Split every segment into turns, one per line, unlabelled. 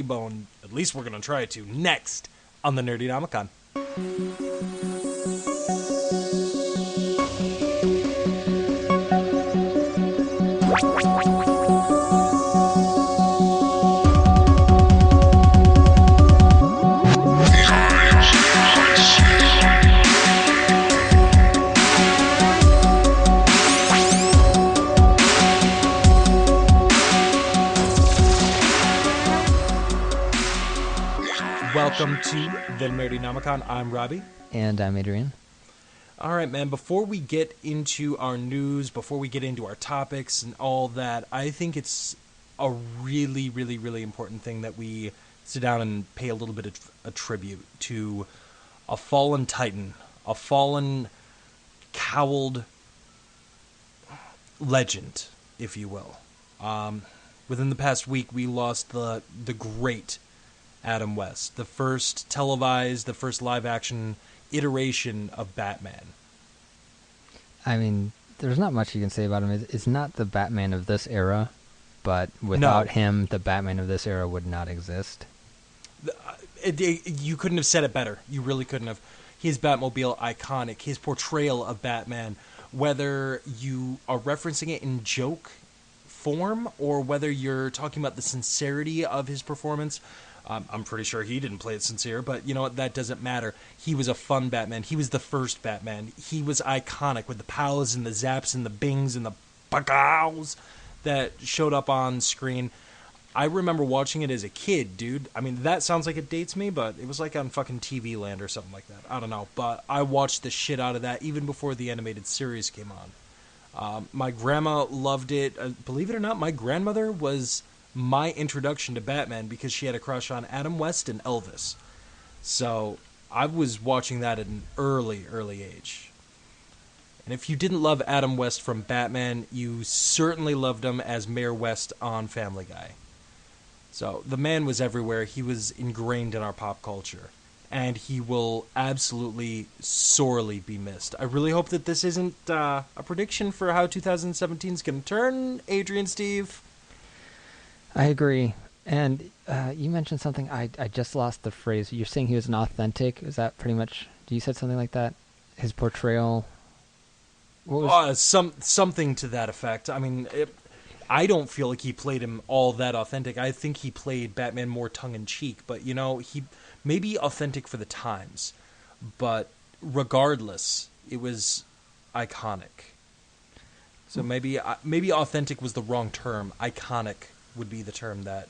bone. At least we're going to try to. Next on the Nerdynomicon. Welcome to the Nerdynomicon. I'm Robbie.
And I'm Adrian.
All right, man, before we get into our news, before we get into our topics and all that, I think it's a really, really, really important thing that we sit down and pay a little bit of a tribute to a fallen titan, a fallen, cowled legend, if you will. Within the past week, we lost the great Adam West, the first televised, the first live-action iteration of Batman.
I mean, there's not much you can say about him. It's not the Batman of this era, but without him, the Batman of this era would not exist.
You couldn't have said it better. You really couldn't have. His Batmobile, iconic. His portrayal of Batman, whether you are referencing it in joke form or whether you're talking about the sincerity of his performance, I'm pretty sure he didn't play it sincere, but you know what? That doesn't matter. He was a fun Batman. He was the first Batman. He was iconic with the pows and the zaps and the bings and the bagows that showed up on screen. I remember watching it as a kid, dude. I mean, that sounds like it dates me, but it was like on fucking TV Land or something like that. I don't know, but I watched the shit out of that even before the animated series came on. My grandma loved it. Believe it or not, my grandmother was my introduction to Batman because she had a crush on Adam West and Elvis. So I was watching that at an early age. And if you didn't love Adam West from Batman, you certainly loved him as Mayor West on Family Guy. So the man was everywhere. He was ingrained in our pop culture. And he will absolutely sorely be missed. I really hope that this isn't a prediction for how 2017 is going to turn, Adrian, Steve.
I agree. And you mentioned something. I just lost the phrase. You're saying he was an authentic. Is that pretty much... You said something like that? His portrayal... What was...
something to that effect. I mean, I don't feel like he played him all that authentic. I think he played Batman more tongue-in-cheek. But, you know, he may be authentic for the times. But regardless, it was iconic. So maybe authentic was the wrong term. Iconic would be the term that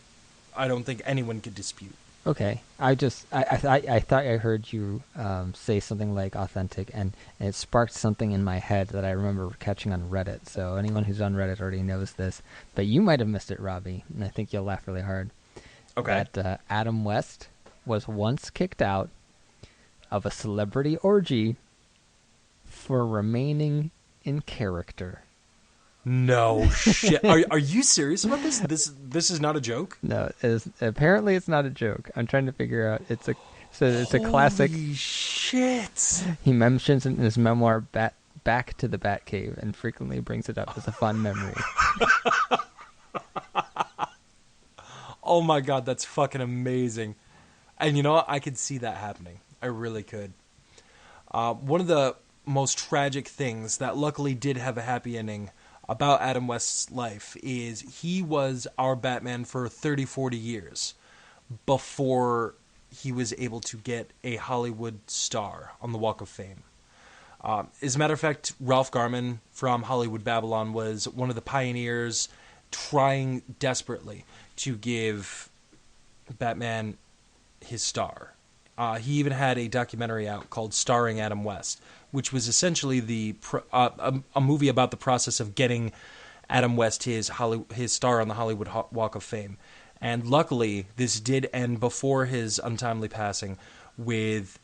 I don't think anyone could dispute.
Okay. I thought I heard you say something like authentic, and it sparked something in my head that I remember catching on Reddit. So anyone who's on Reddit already knows this. But you might have missed it, Robbie, and I think you'll laugh really hard.
Okay.
That Adam West was once kicked out of a celebrity orgy for remaining in character.
No shit. Are you serious about this? This is not a joke?
No, apparently it's not a joke. I'm trying to figure out. It's a classic.
Holy shit.
He mentions in his memoir Back to the Batcave and frequently brings it up as a fun memory.
Oh my god, that's fucking amazing. And you know what? I could see that happening. I really could. One of the most tragic things that luckily did have a happy ending about Adam West's life is he was our Batman for 30, 40 years before he was able to get a Hollywood star on the Walk of Fame. As a matter of fact, Ralph Garman from Hollywood Babylon was one of the pioneers trying desperately to give Batman his star. He even had a documentary out called Starring Adam West, which was essentially a movie about the process of getting Adam West his star on the Hollywood Walk of Fame. And luckily, this did end before his untimely passing with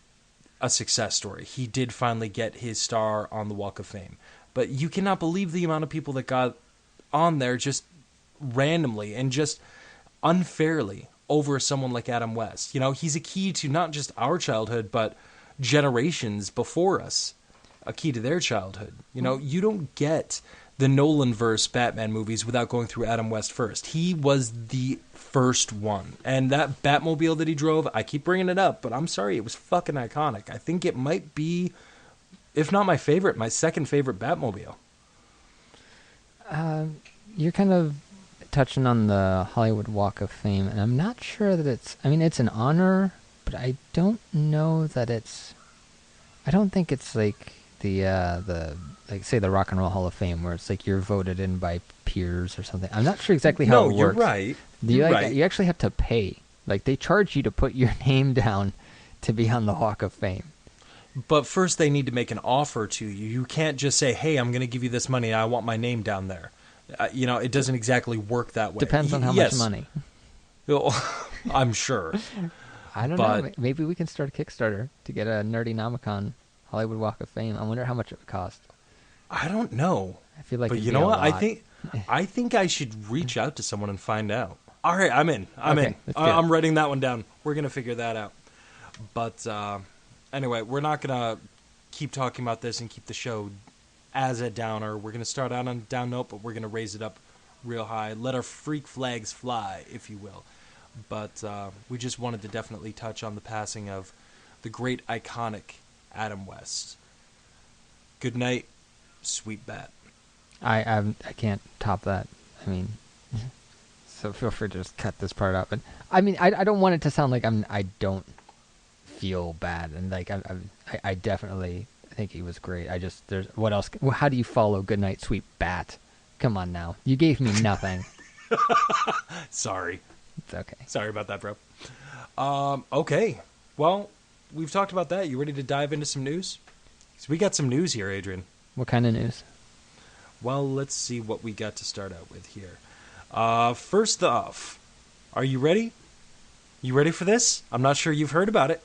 a success story. He did finally get his star on the Walk of Fame. But you cannot believe the amount of people that got on there just randomly and just unfairly over someone like Adam West. You know, he's a key to not just our childhood, but generations before us, a key to their childhood. You know, you don't get the Nolan-verse Batman movies without going through Adam West first. He was the first one. And that Batmobile that he drove, I keep bringing it up, but I'm sorry, it was fucking iconic. I think it might be, if not my favorite, my second favorite Batmobile.
You're kind of touching on the Hollywood Walk of Fame, and I'm not sure that it's an honor, but I don't know that I don't think it's like the like, say, the Rock and Roll Hall of Fame, where it's like you're voted in by peers or something. I'm not sure exactly how it works.
No, you're right.
You actually have to pay. Like, they charge you to put your name down to be on the Walk of Fame.
But first they need to make an offer to you. You can't just say, hey, I'm going to give you this money. I want my name down there. It doesn't exactly work that way.
Depends on how much money.
I'm sure.
I don't know. Maybe we can start a Kickstarter to get a nerdynomicon Hollywood Walk of Fame. I wonder how much it would cost.
I don't know.
I feel like,
but you know what? I think I should reach out to someone and find out. All right, I'm in. I'm writing that one down. We're gonna figure that out. But anyway, we're not gonna keep talking about this and keep the show as a downer. We're gonna start out on a down note, but we're gonna raise it up real high. Let our freak flags fly, if you will. But we just wanted to definitely touch on the passing of the great, iconic Adam West. Good night, sweet bat.
I can't top that. I mean, so feel free to just cut this part out. But I mean, I don't want it to sound like I don't feel bad, and like I definitely think he was great. There's what else? How do you follow Good Night Sweet Bat? Come on now, you gave me nothing.
Sorry.
It's okay.
Sorry about that, bro. Okay. Well, we've talked about that. You ready to dive into some news? So we got some news here, Adrian.
What kind of news?
Well, let's see what we got to start out with here. First off, are you ready? You ready for this? I'm not sure you've heard about it.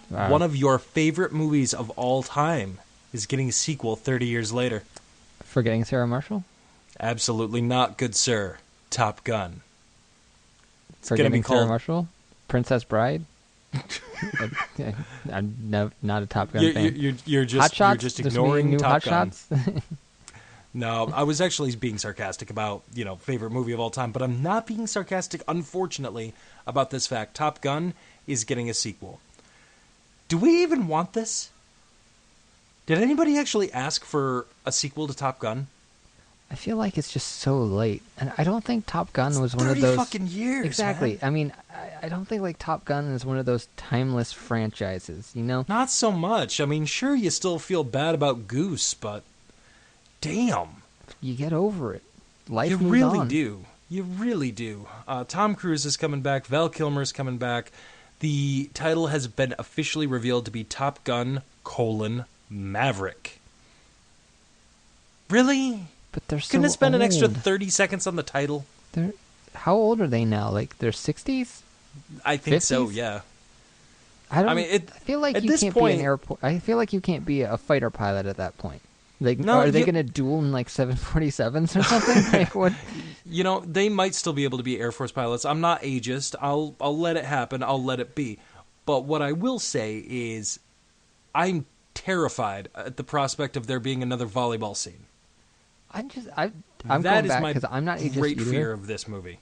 One of your favorite movies of all time is getting a sequel 30 years later.
Forgetting Sarah Marshall?
Absolutely not, good sir. Top Gun. It's
Forgetting gonna be called Sarah Marshall? Princess Bride? I'm not a Top Gun fan.
You're just ignoring Top Gun.
Shots?
No, I was actually being sarcastic about, favorite movie of all time, but I'm not being sarcastic, unfortunately, about this fact. Top Gun is getting a sequel. Do we even want this? Did anybody actually ask for a sequel to Top Gun?
I feel like it's just so late, and I don't think Top Gun was one of
30
those
fucking years.
Exactly.
Man.
I mean, I don't think like Top Gun is one of those timeless franchises.
Not so much. I mean, sure, you still feel bad about Goose, but damn,
you get over it. Life
you
moves
really
on.
do. You really do. Tom Cruise is coming back. Val Kilmer's coming back. The title has been officially revealed to be Top Gun: Maverick. Really?
But they're so
Couldn't it spend
old.
an extra 30 seconds on the title?
How old are they now? Like, they're 60s?
I think
50s?
so, yeah.
I feel like you can't be an airport. I feel like you can't be a fighter pilot at that point. Like, no, are they going to duel in like 747s or something? Like, what?
They might still be able to be Air Force pilots. I'm not ageist. I'll let it happen. I'll let it be. But what I will say is, I'm terrified at the prospect of there being another volleyball scene.
I'm
that
going back because I'm not ageist
great
either.
Fear of this movie.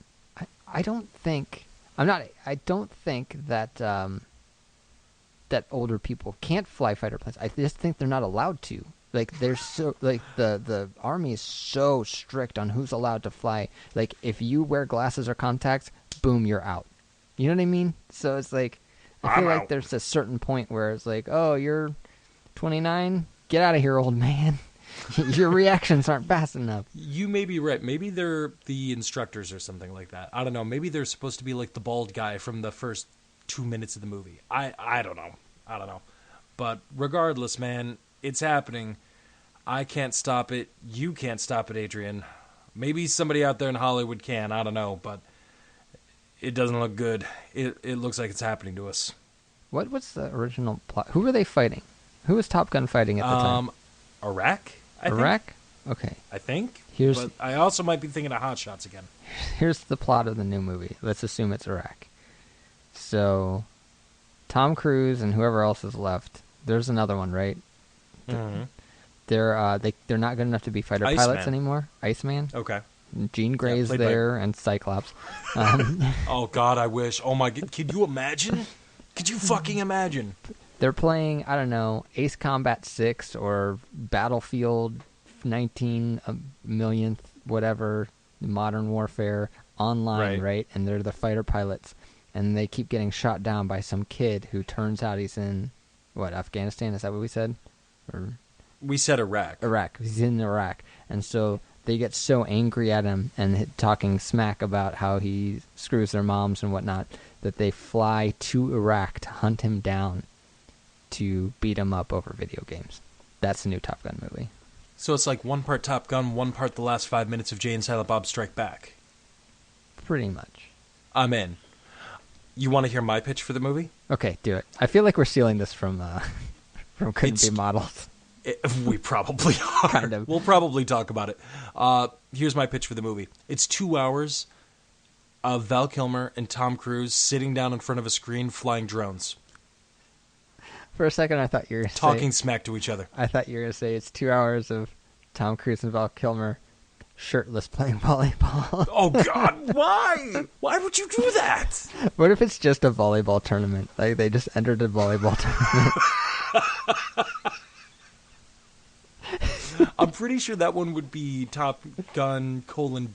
I don't think that that older people can't fly fighter planes. I just think they're not allowed to. Like, they're so the army is so strict on who's allowed to fly. Like, if you wear glasses or contacts, boom, you're out. You know what I mean? So it's like I feel like there's a certain point where it's like, oh, you're 29, get out of here, old man. Your reactions aren't fast enough.
You may be right. Maybe they're the instructors or something like that. I don't know. Maybe they're supposed to be like the bald guy from the first 2 minutes of the movie. I don't know. But regardless, man, it's happening. I can't stop it. You can't stop it, Adrian. Maybe somebody out there in Hollywood can. I don't know. But it doesn't look good. It looks like it's happening to us.
What was the original plot? Who were they fighting? Who was Top Gun fighting at the time?
Iraq?
Iraq? Okay.
I think.
But
I also might be thinking of Hot Shots again.
Here's the plot of the new movie. Let's assume it's Iraq. So, Tom Cruise and whoever else is left. There's another one, right?
Mm-hmm.
they're not good enough to be fighter pilots anymore. Iceman.
Okay.
Jean Grey's there and Cyclops.
Oh God, I wish. Oh my God, could you imagine? Could you fucking imagine?
They're playing, I don't know, Ace Combat 6 or Battlefield 19 millionth, whatever, Modern Warfare online, right? And they're the fighter pilots, and they keep getting shot down by some kid who turns out he's in, Afghanistan? Is that what we said? Or
we said Iraq.
Iraq. He's in Iraq. And so they get so angry at him and talking smack about how he screws their moms and whatnot that they fly to Iraq to hunt him down to beat him up over video games. That's the new Top Gun movie.
So it's like one part Top Gun, one part the last 5 minutes of Jay and Silent Bob Strike Back.
Pretty much.
I'm in. You want to hear my pitch for the movie?
Okay, do it. I feel like we're stealing this from Couldn't Be Modeled.
We probably are.
Kind of.
We'll probably talk about it. Here's my pitch for the movie. It's 2 hours of Val Kilmer and Tom Cruise sitting down in front of a screen flying drones.
For a second, I thought you were
talking smack to each other.
I thought you were going to say it's 2 hours of Tom Cruise and Val Kilmer shirtless playing volleyball.
Oh, God. Why? Why would you do that?
What if it's just a volleyball tournament? Like, they just entered a volleyball tournament.
I'm pretty sure that one would be Top Gun :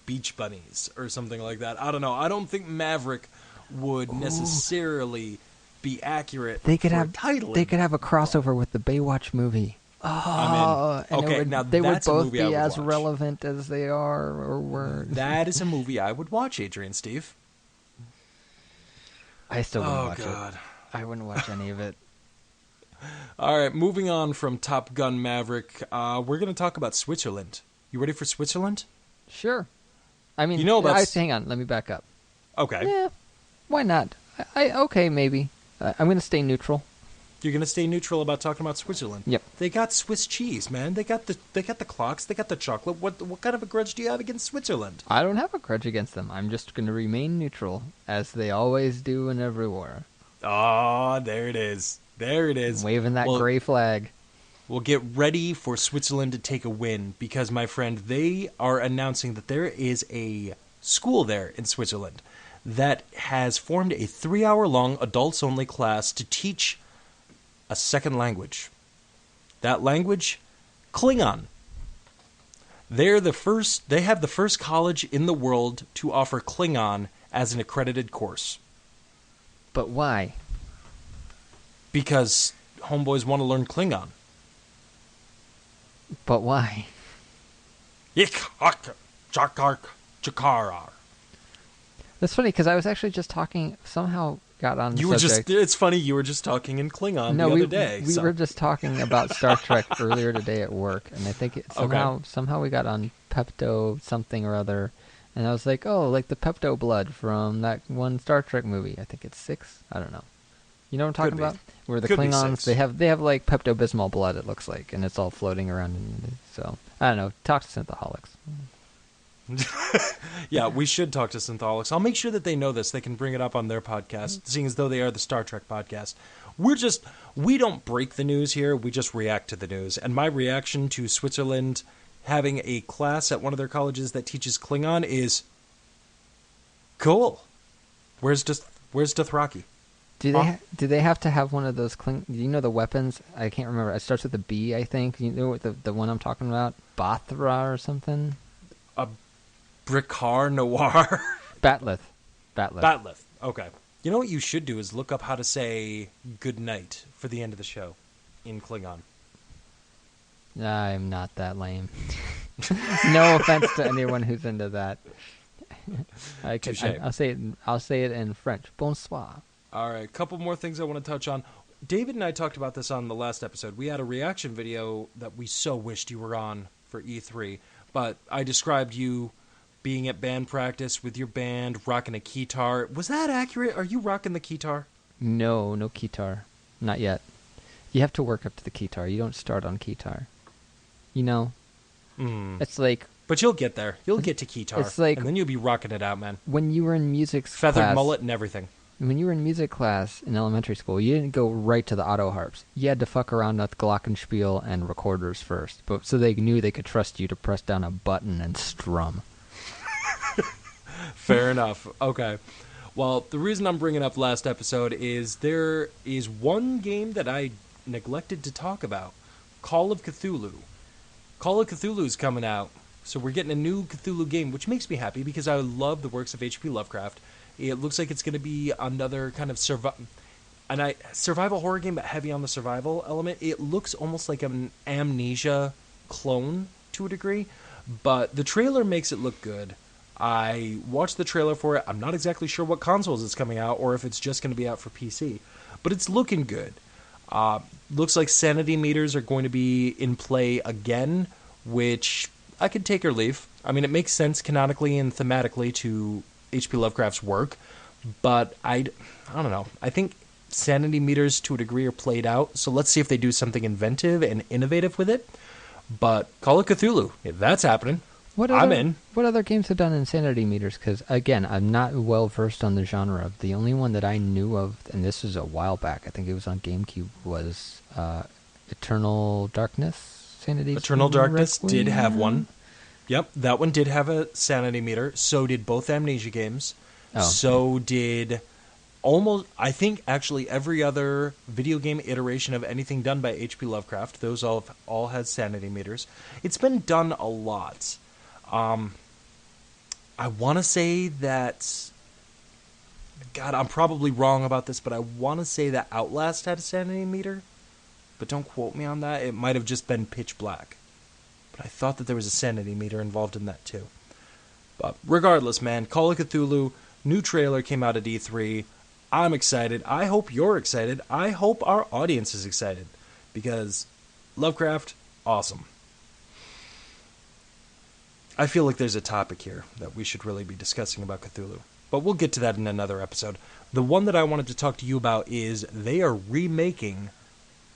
Beach Bunnies or something like that. I don't know. I don't think Maverick would necessarily be accurate.
They could have
titling.
They could have a crossover with the Baywatch movie. Oh,
okay,
now
they
would both be as
watch.
relevant as they are or were.
That is a movie I would watch, Adrian Steve.
I still wouldn't watch
God.
it. I wouldn't watch any of it.
All right, moving on from Top Gun Maverick, we're going to talk about Switzerland. You ready for Switzerland?
Sure. I mean, hang on. Let me back up.
Okay.
Yeah, why not? Okay, maybe. I'm going to stay neutral.
You're going to stay neutral about talking about Switzerland?
Yep.
They got Swiss cheese, man. They got the clocks. They got the chocolate. What kind of a grudge do you have against Switzerland?
I don't have a grudge against them. I'm just going to remain neutral, as they always do in every war.
Oh, there it is. There it is.
Waving that gray flag.
We'll get ready for Switzerland to take a win because, my friend, they are announcing that there is a school there in Switzerland that has formed a 3-hour-long adults-only class to teach a second language. That language, Klingon. They have the first college in the world to offer Klingon as an accredited course.
But why?
Because homeboys want to learn Klingon.
But why? That's funny because I was actually just talking. Somehow got on the subject.
It's funny you were just talking in Klingon the other day.
We were just talking about Star Trek earlier today at work, and I think somehow we got on Pepto something or other, and I was like, oh, like the Pepto blood from that one Star Trek movie. I think it's 6. I don't know. You know what I'm talking about? Where the Klingons they have like Pepto-Bismol blood. It looks like, and it's all floating around. So I don't know. Talk to Synthaholics.
Yeah, we should talk to Synthaholics. I'll make sure that they know this. They can bring it up on their podcast, seeing as though they are the Star Trek podcast. We don't break the news here. We just react to the news. And my reaction to Switzerland having a class at one of their colleges that teaches Klingon is cool. Where's Dothraki?
Do they have to have one of those Do you know the weapons? I can't remember. It starts with a B, I think. You know what the one I'm talking about? Bathra or something?
A Bricar Noir?
Batleth.
Okay. You know what you should do is look up how to say good night for the end of the show in Klingon.
I'm not that lame. No offense to anyone who's into that. I'll say it in French. Bonsoir.
All right, a couple more things I want to touch on. David and I talked about this on the last episode. We had a reaction video that we so wished you were on for E3, but I described you being at band practice with your band, rocking a keytar. Was that accurate? Are you rocking the keytar?
No keytar. Not yet. You have to work up to the keytar. You don't start on keytar. You know? It's like...
But you'll get there. You'll get to keytar.
It's like...
And then you'll be rocking it out, man.
When you were in music
Feathered mullet and everything.
when you were in music class in elementary school, you didn't go right to the auto harps. You had to fuck around with glockenspiel and recorders first, but so they knew they could trust you to press down a button and strum.
Fair enough. Okay. Well, the reason I'm bringing up last episode is there is one game that I neglected to talk about. Call of Cthulhu. Call of Cthulhu is coming out, so we're getting a new Cthulhu game, which makes me happy because I love the works of H.P. Lovecraft. It looks like it's going to be another kind of survival horror game, but heavy on the survival element. It looks almost like an Amnesia clone to a degree, but the trailer makes it look good. I watched the trailer for it. I'm not exactly sure what consoles it's coming out or if it's just going to be out for PC, but it's looking good. Looks like sanity meters are going to be in play again, which I could take or leave. I mean, it makes sense canonically and thematically to H.P. Lovecraft's work, but I don't know. I think sanity meters to a degree are played out, so let's see if they do something inventive and innovative with it. But Call of Cthulhu, if that's happening, I'm in.
What other games have done insanity meters? Because, again, I'm not well versed on the genre. The only one that I knew of, and this was a while back, I think it was on GameCube, was Eternal Darkness Sanity.
Eternal Darkness did have one. Yep, that one did have a sanity meter. So did both Amnesia games.
Oh.
So did I think, actually every other video game iteration of anything done by H.P. Lovecraft. Those all had sanity meters. It's been done a lot. I want to say that, God, I'm probably wrong about this, but I want to say that Outlast had a sanity meter, but don't quote me on that. It might have just been Pitch Black, but I thought that there was a sanity meter involved in that too. But regardless, man, Call of Cthulhu, new trailer came out at E3. I'm excited. I hope you're excited. I hope our audience is excited, because Lovecraft, awesome. I feel like there's a topic here that we should really be discussing about Cthulhu, but we'll get to that in another episode. The one that I wanted to talk to you about is they are remaking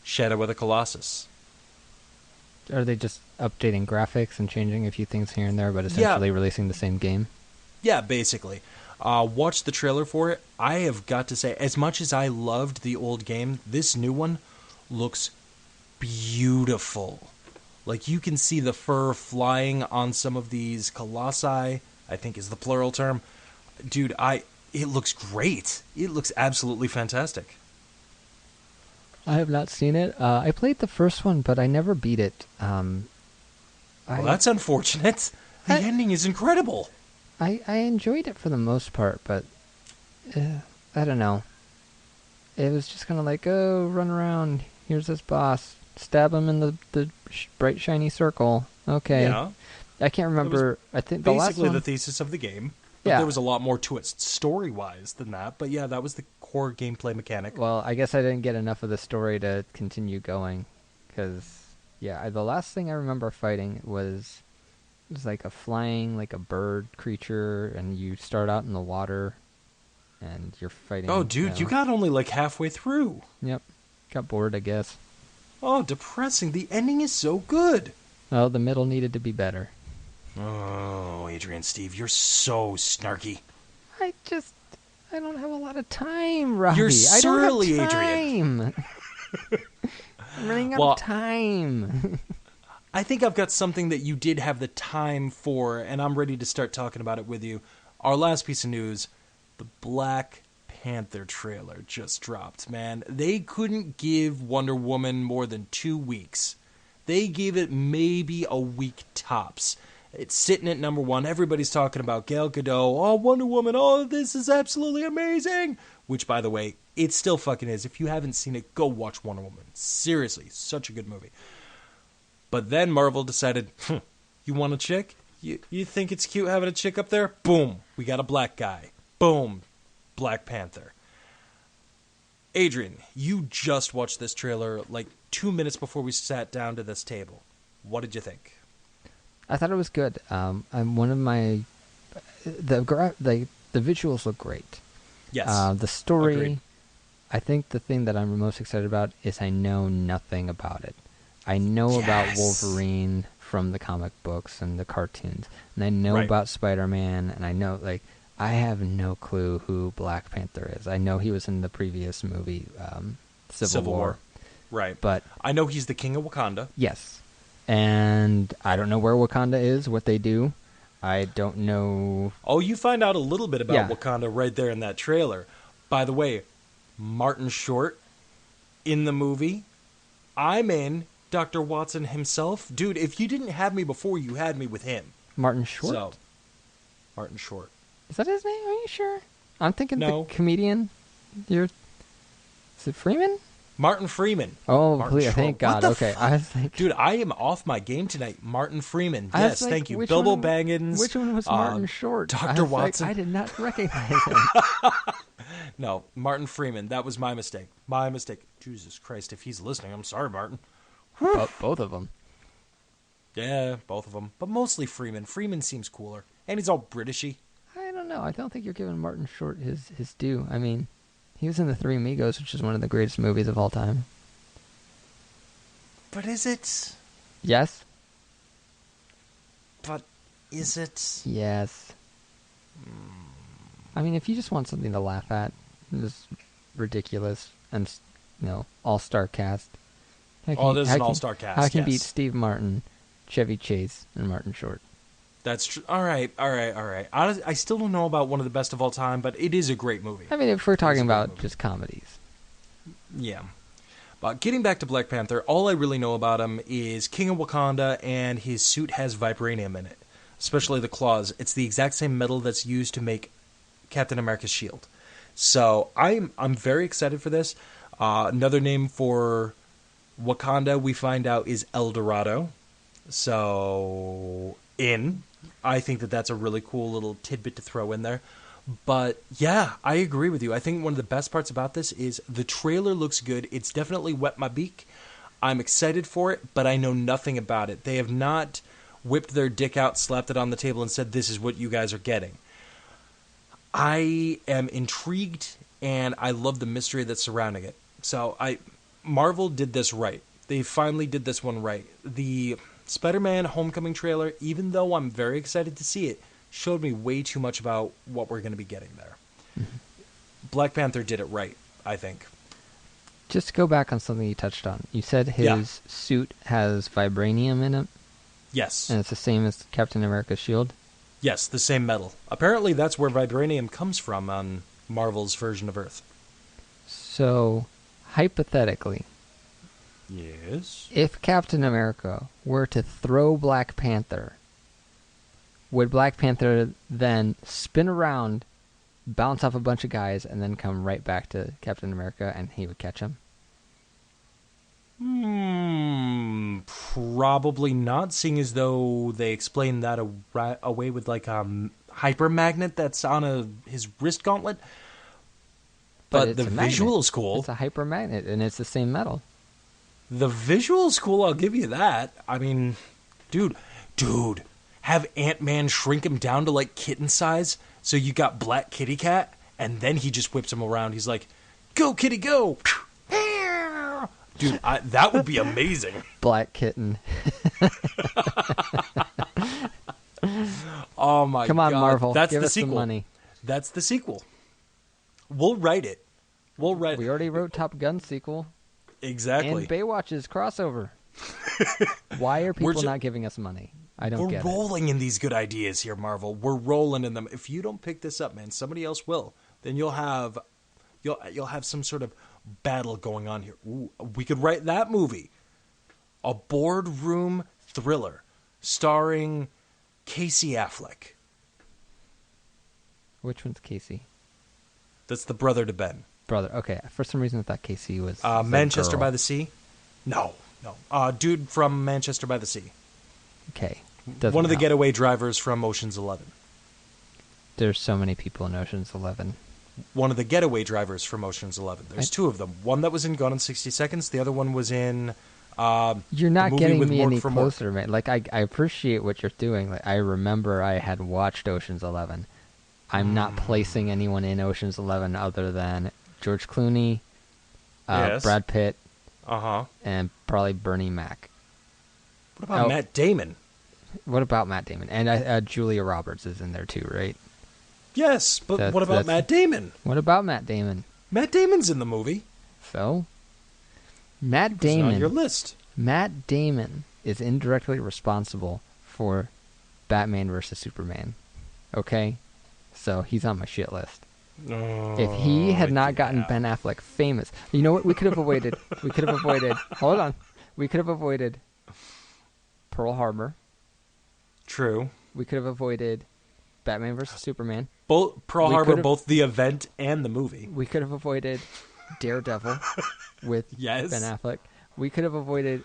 Shadow of the Colossus.
Are they just updating graphics and changing a few things here and there, but essentially releasing the same game?
Yeah, basically. Watch the trailer for it. I have got to say, as much as I loved the old game, this new one looks beautiful. Like, you can see the fur flying on some of these colossi, I think is the plural term. Dude, it looks great. It looks absolutely fantastic.
I have not seen it. I played the first one, but I never beat it.
Well, that's unfortunate. The ending is incredible.
I enjoyed it for the most part, but I don't know. It was just kind of like, oh, run around. Here's this boss. Stab him in the bright shiny circle. Okay.
Yeah.
I can't remember. I think the
basically
last one,
the thesis of the game. But there was a lot more to it story-wise than that. But yeah, that was the core gameplay mechanic.
Well, I guess I didn't get enough of the story to continue going. Because, the last thing I remember fighting was like a flying, like a bird creature, and you start out in the water, and you're fighting.
Oh, dude, you got only like halfway through.
Yep. Got bored, I guess.
Oh, depressing. The ending is so good.
Well, the middle needed to be better.
Oh, Adrian, Steve, you're so snarky.
I don't have a lot of time, Robbie.
You're surly,
I don't have
Adrian.
time. I'm running out of time.
I think I've got something that you did have the time for, and I'm ready to start talking about it with you. Our last piece of news, the Black Panther trailer just dropped, man. They couldn't give Wonder Woman more than 2 weeks. They gave it maybe a week tops. It's sitting at number 1. Everybody's talking about Gal Gadot. Oh, Wonder Woman. Oh, this is absolutely amazing. Which, by the way, it still fucking is. If you haven't seen it, go watch Wonder Woman. Seriously, such a good movie. But then Marvel decided, you want a chick? You think it's cute having a chick up there? Boom. We got a black guy. Boom. Black Panther. Adrian, you just watched this trailer like 2 minutes before we sat down to this table. What did you think?
I thought it was good. I'm one of my the visuals look great.
Yes.
The story.
Agreed.
I think the thing that I'm most excited about is I know nothing about it. I know about Wolverine from the comic books and the cartoons, and I know about Spider-Man, and I know I have no clue who Black Panther is. I know he was in the previous movie, Civil War.
Right.
But
I know he's the king of Wakanda.
yes. And I don't know where Wakanda is, what they do. I don't know.
Oh, you find out a little bit about
Yeah.
Wakanda right there in that trailer. By the way, Martin Short in the movie. I'm in. Dr. Watson himself. Dude, if you didn't have me before, you had me with him.
Martin Short?
So, Martin Short.
Is that his name? Are you sure? I'm thinking
No.
the comedian. Is it Freeman?
Martin Freeman.
Oh,
Martin
please,
Short.
thank
What
God.
the
Okay,
fuck?
I was like,
Dude, I am off my game tonight. Martin Freeman.
I was
Yes,
like,
thank you.
which
Bilbo
one-
Baggins.
Which one was Martin Short? I
Dr.
was like,
Watson.
I did not recognize him.
No, Martin Freeman. That was my mistake. My mistake. Jesus Christ, if he's listening, I'm sorry, Martin.
Both of them.
Yeah, both of them. But mostly Freeman. Freeman seems cooler. And he's all Britishy.
I don't know. I don't think you're giving Martin Short his due. I mean, he was in The Three Amigos, which is one of the greatest movies of all time.
But is it?
Yes?
But is it?
Yes. I mean, if you just want something to laugh at, just ridiculous and, all-star cast.
Oh, this is an all-star cast,
How can
yes.
beat Steve Martin, Chevy Chase, and Martin Short?
That's true. All right. I still don't know about one of the best of all time, but it is a great movie.
I mean, if we're talking
a great
about
movie.
just comedies.
Yeah. But getting back to Black Panther, all I really know about him is King of Wakanda, and his suit has vibranium in it, especially the claws. It's the exact same metal that's used to make Captain America's shield. So I'm very excited for this. Another name for Wakanda we find out is El Dorado. So I think that's a really cool little tidbit to throw in there. But yeah, I agree with you. I think one of the best parts about this is the trailer looks good. It's definitely wet my beak. I'm excited for it, but I know nothing about it. They have not whipped their dick out, slapped it on the table, and said, this is what you guys are getting. I am intrigued, and I love the mystery that's surrounding it. So Marvel did this right. They finally did this one right. The Spider-Man Homecoming trailer, even though I'm very excited to see it, showed me way too much about what we're going to be getting there. Mm-hmm. Black Panther did it right, I think.
Just to go back on something you touched on. You said his suit has vibranium in it?
Yes.
And it's the same as Captain America's shield?
Yes, the same metal. Apparently that's where vibranium comes from on Marvel's version of Earth.
So, hypothetically,
yes,
if Captain America were to throw Black Panther, would Black Panther then spin around, bounce off a bunch of guys, and then come right back to Captain America and he would catch him?
Probably not, seeing as though they explained that away with like hyper magnet that's on his wrist gauntlet. But the visual is cool.
It's a hyper magnet, and it's the same metal.
The visual's cool, I'll give you that. I mean, dude, have Ant-Man shrink him down to like kitten size, so you got Black Kitty Cat, and then he just whips him around. He's like, go, kitty, go! Dude, that would be amazing.
Black Kitten.
Oh my god.
Come on, Marvel.
That's
Give
the
us
sequel.
some money.
That's the sequel. We'll write it.
We already wrote Top Gun sequel.
Exactly.
And Baywatch's crossover. Why are people not giving us money? I don't get it.
We're rolling in these good ideas here, Marvel. We're rolling in them. If you don't pick this up, man, somebody else will. Then you'll have some sort of battle going on here. Ooh, we could write that movie. A boardroom thriller starring Casey Affleck.
Which one's Casey?
That's the brother to Ben.
Brother. Okay. For some reason I thought Casey was
Manchester
girl.
by the Sea? No. Dude from Manchester by the Sea.
Okay.
One of the getaway drivers from Ocean's 11.
There's so many people in Ocean's 11.
One of the getaway drivers from Ocean's 11. There's two of them. One that was in Gone in 60 Seconds. The other one was in
You're not getting me any
Mork.
closer, man. Like, I appreciate what you're doing. Like, I remember I had watched Ocean's 11. I'm not placing anyone in Ocean's 11 other than George Clooney,
Yes.
Brad Pitt,
Uh-huh.
and probably Bernie Mac.
What about Matt Damon?
What about Matt Damon? And Julia Roberts is in there too, right?
Yes, but what about Matt Damon?
What about Matt Damon?
Matt Damon's in the movie.
So, Matt Damon.
On your list.
Matt Damon is indirectly responsible for Batman versus Superman. Okay? So, he's on my shit list. If he had not gotten Ben Affleck famous, you know what? We could have avoided. Hold on. We could have avoided Pearl Harbor.
True.
We could have avoided Batman versus Superman.
Both Pearl Harbor, both the event and the movie.
We could have avoided Daredevil with Ben Affleck. We could have avoided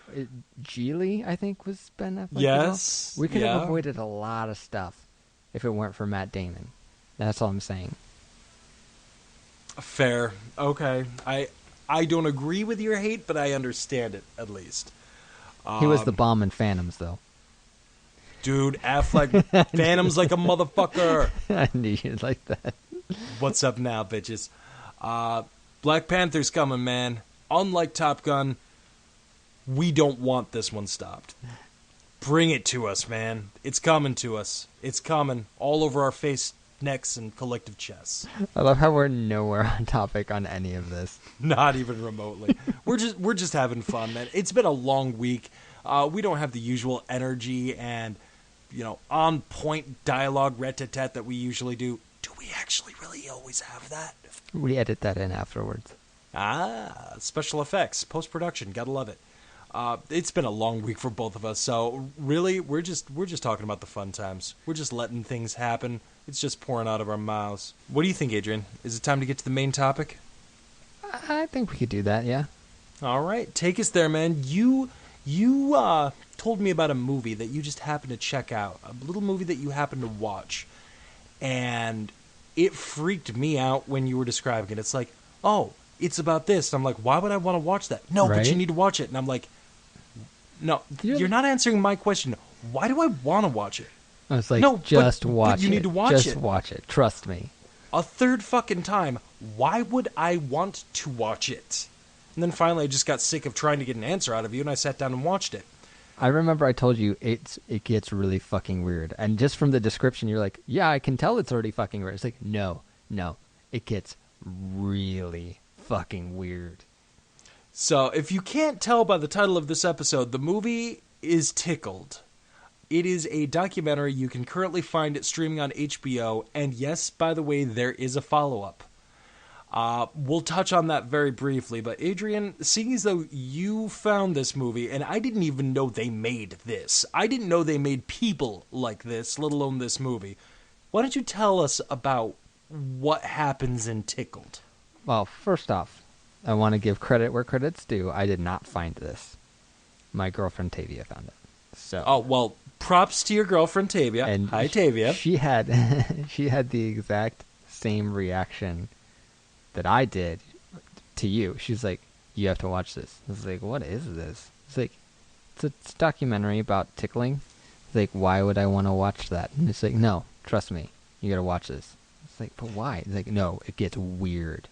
Geely, I think, was Ben Affleck.
Yes.
Well. We could have avoided a lot of stuff if it weren't for Matt Damon. That's all I'm saying.
Fair. Okay. I don't agree with your hate, but I understand it, at least.
He was the bomb in Phantoms, though.
Dude, Affleck, Phantom's like a motherfucker.
I knew you'd like that.
What's up now, bitches? Black Panther's coming, man. Unlike Top Gun, we don't want this one stopped. Bring it to us, man. It's coming to us. It's coming all over our face, necks, and collective chests.
I love how we're nowhere on topic on any of this.
Not even remotely. We're just having fun, man. It's been a long week. We don't have the usual energy and, on point dialogue rat-tat-tat that we usually do. Do we actually really always have that?
We edit that in afterwards.
Special effects, post-production, gotta love it. It's been a long week for both of us, so really, we're just talking about the fun times. We're just letting things happen. It's just pouring out of our mouths. What do you think, Adrian? Is it time to get to the main topic?
I think we could do that, yeah.
All right, take us there, man. You told me about a movie that you just happened to check out, a little movie that you happened to watch, and it freaked me out when you were describing it. It's like, oh, it's about this. And I'm like, why would I want to watch that? No,
right?
But you need to watch it. And I'm like, no, you're not answering my question. Why do I want to watch it?
I was like,
no,
just
but,
watch
but you
it.
need to watch it.
Just watch it. Trust me.
A third fucking time. Why would I want to watch it? And then finally I just got sick of trying to get an answer out of you, and I sat down and watched it.
I remember I told you it gets really fucking weird. And just from the description, you're like, yeah, I can tell it's already fucking weird. It's like, no. It gets really fucking weird.
So, if you can't tell by the title of this episode, the movie is Tickled. It is a documentary. You can currently find it streaming on HBO. And yes, by the way, there is a follow-up. We'll touch on that very briefly. But Adrian, seeing as though you found this movie, and I didn't even know they made this. I didn't know they made people like this, let alone this movie. Why don't you tell us about what happens in Tickled?
Well, first off, I want to give credit where credit's due. I did not find this. My girlfriend Tavia found it. So.
Oh, well, props to your girlfriend Tavia.
And
hi, Tavia.
She had the exact same reaction that I did to you. She's like, you have to watch this. I was like, what is this? It's like, it's a documentary about tickling. It's like, why would I want to watch that? And it's like, no, trust me, you got to watch this. It's like, but why? It's like, no, it gets weird.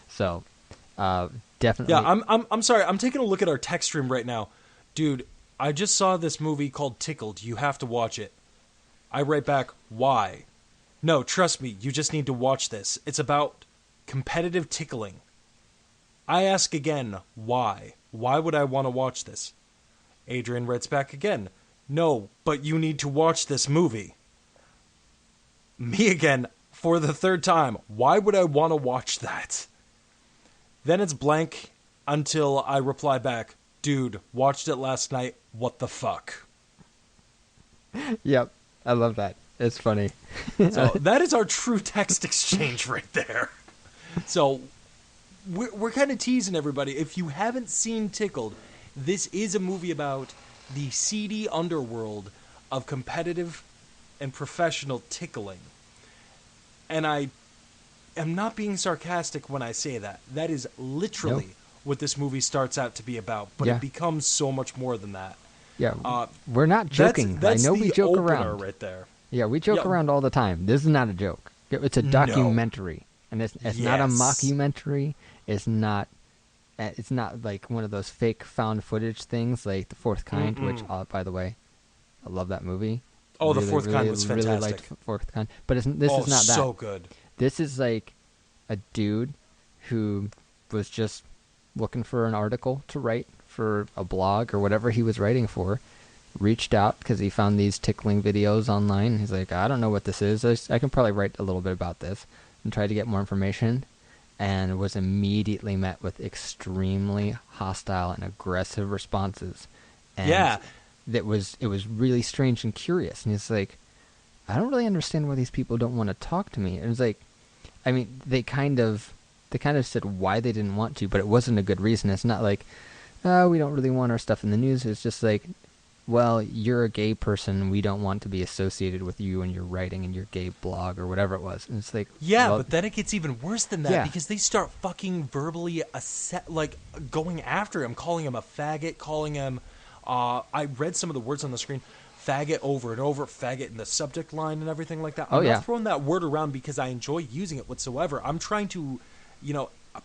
So, definitely.
Yeah, I'm sorry. I'm taking a look at our text stream right now. Dude, I just saw this movie called Tickled. You have to watch it. I write back, why? No, trust me, you just need to watch this. It's about competitive tickling. I ask again, why? Why would I want to watch this? Adrian writes back again, no, but you need to watch this movie. Me again, for the third time, why would I want to watch that? Then it's blank until I reply back, dude, watched it last night, what the fuck?
Yep, I love that. It's funny.
So that is our true text exchange right there. So we're kind of teasing everybody. If you haven't seen Tickled, this is a movie about the seedy underworld of competitive and professional tickling. And I am not being sarcastic when I say that. That is literally what this movie starts out to be about. But it becomes so much more than that.
Yeah, we're not joking.
That's
I know we joke around.
Right there.
Yeah, we joke around all the time. This is not a joke. It's a documentary. And it's not a mockumentary. It's not like one of those fake found footage things like The Fourth Kind, which, by the way, I love that movie.
Oh, the fourth kind was
really
fantastic.
liked fourth kind, but this is not that.
So good.
This is like a dude who was just looking for an article to write for a blog or whatever he was writing for. Reached out because he found these tickling videos online. He's like, I don't know what this is. I can probably write a little bit about this, and tried to get more information, and was immediately met with extremely hostile and aggressive responses. And
yeah.
it was really strange and curious. And he's like, I don't really understand why these people don't want to talk to me. And it's like, I mean, they kind of said why they didn't want to, but it wasn't a good reason. It's not like, oh, we don't really want our stuff in the news. It's just like, well, you're a gay person. We don't want to be associated with you and your writing and your gay blog or whatever it was. And it's like,
yeah,
well,
but then it gets even worse than that because they start fucking verbally going after him, calling him a faggot, calling him. I read some of the words on the screen, faggot over and over, faggot in the subject line and everything like that. I'm not throwing that word around because I enjoy using it whatsoever. I'm trying to,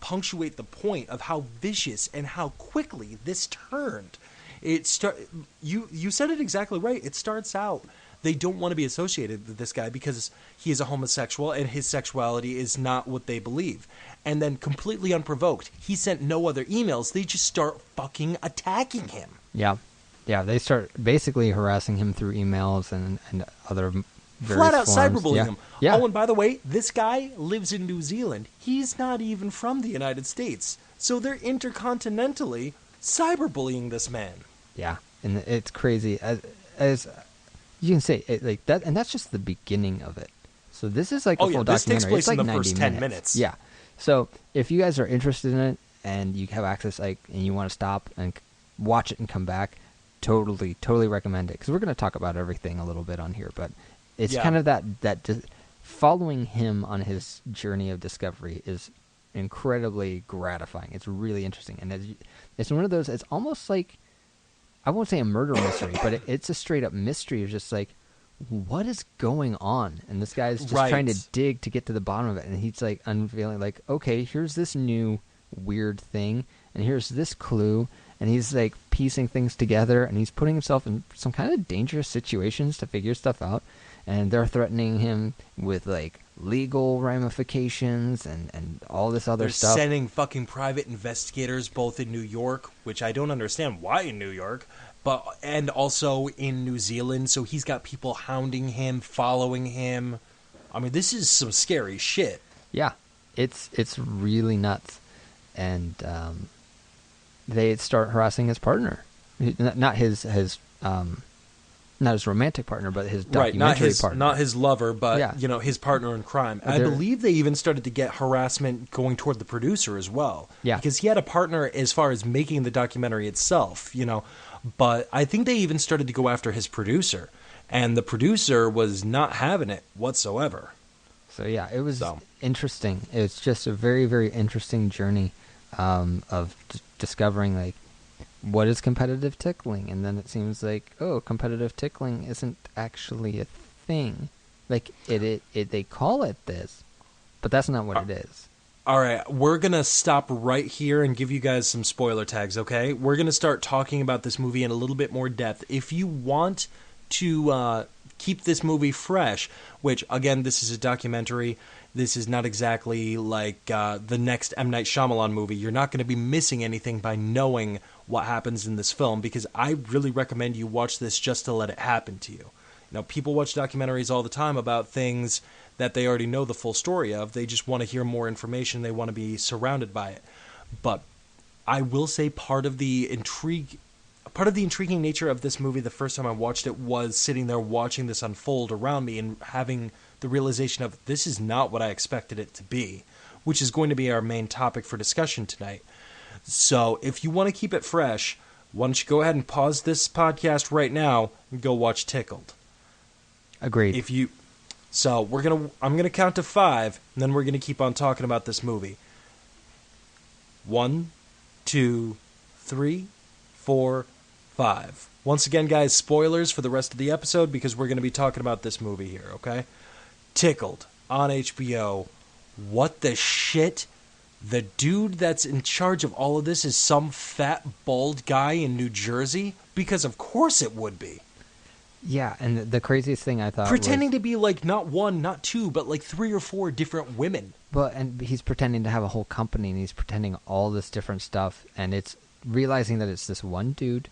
punctuate the point of how vicious and how quickly this turned. You said it exactly right. It starts out they don't want to be associated with this guy because he is a homosexual and his sexuality is not what they believe. And then completely unprovoked, he sent no other emails. They just start fucking attacking him.
Yeah. Yeah, they start basically harassing him through emails and other various
flat out
forms.
cyberbullying him.
Yeah.
Oh, and by the way, this guy lives in New Zealand. He's not even from the United States. So they're intercontinentally cyberbullying this man.
Yeah, and it's crazy. As you can say, like that, and that's just the beginning of it. So this is like a full
this
documentary.
takes place
it's like
in the
90
first 10 minutes.
Yeah. So if you guys are interested in it and you have access, and you want to stop and watch it and come back, totally recommend it because we're going to talk about everything a little bit on here. But it's kind of that following him on his journey of discovery is incredibly gratifying. It's really interesting, and it's one of those. It's almost like, I won't say a murder mystery, but it's a straight up mystery of just like, what is going on? And this guy's just trying to dig to get to the bottom of it. And he's like unveiling like, okay, here's this new weird thing. And here's this clue. And he's like piecing things together. And he's putting himself in some kind of dangerous situations to figure stuff out. And they're threatening him with like legal ramifications and all this other stuff.
They're sending fucking private investigators both in New York, which I don't understand why in New York, and also in New Zealand. So he's got people hounding him, following him. I mean, this is some scary shit.
Yeah, it's really nuts. And they start harassing his partner, not his romantic partner, but his documentary partner.
Not his lover, but his partner in crime. I believe they even started to get harassment going toward the producer as well.
Yeah.
Because he had a partner as far as making the documentary itself, But I think they even started to go after his producer. And the producer was not having it whatsoever.
So yeah, it was interesting. It's just a very, very interesting journey of discovering like, what is competitive tickling? And then it seems like, competitive tickling isn't actually a thing. Like they call it this, but that's not what it is.
All right, we're going to stop right here and give you guys some spoiler tags, okay? We're going to start talking about this movie in a little bit more depth. If you want to keep this movie fresh, which, again, this is a documentary. This is not exactly like the next M. Night Shyamalan movie. You're not going to be missing anything by knowing what happens in this film, because I really recommend you watch this just to let it happen to you. People watch documentaries all the time about things that they already know the full story of. They just want to hear more information. They want to be surrounded by it. But I will say part of the intriguing nature of this movie the first time I watched it was sitting there watching this unfold around me and having the realization of this is not what I expected it to be, which is going to be our main topic for discussion tonight. So if you want to keep it fresh, why don't you go ahead and pause this podcast right now and go watch Tickled.
Agreed.
I'm gonna count to 5, and then we're gonna keep on talking about this movie. 1, 2, 3, 4, 5. Once again, guys, spoilers for the rest of the episode because we're gonna be talking about this movie here, okay? Tickled on HBO. What the shit? The dude that's in charge of all of this is some fat, bald guy in New Jersey? Because of course it would be.
Yeah, and the craziest thing I thought
pretending
was,
to be like not one, not two, but like 3 or 4 different women.
well, and he's pretending to have a whole company, and he's pretending all this different stuff, and it's realizing that it's this one dude.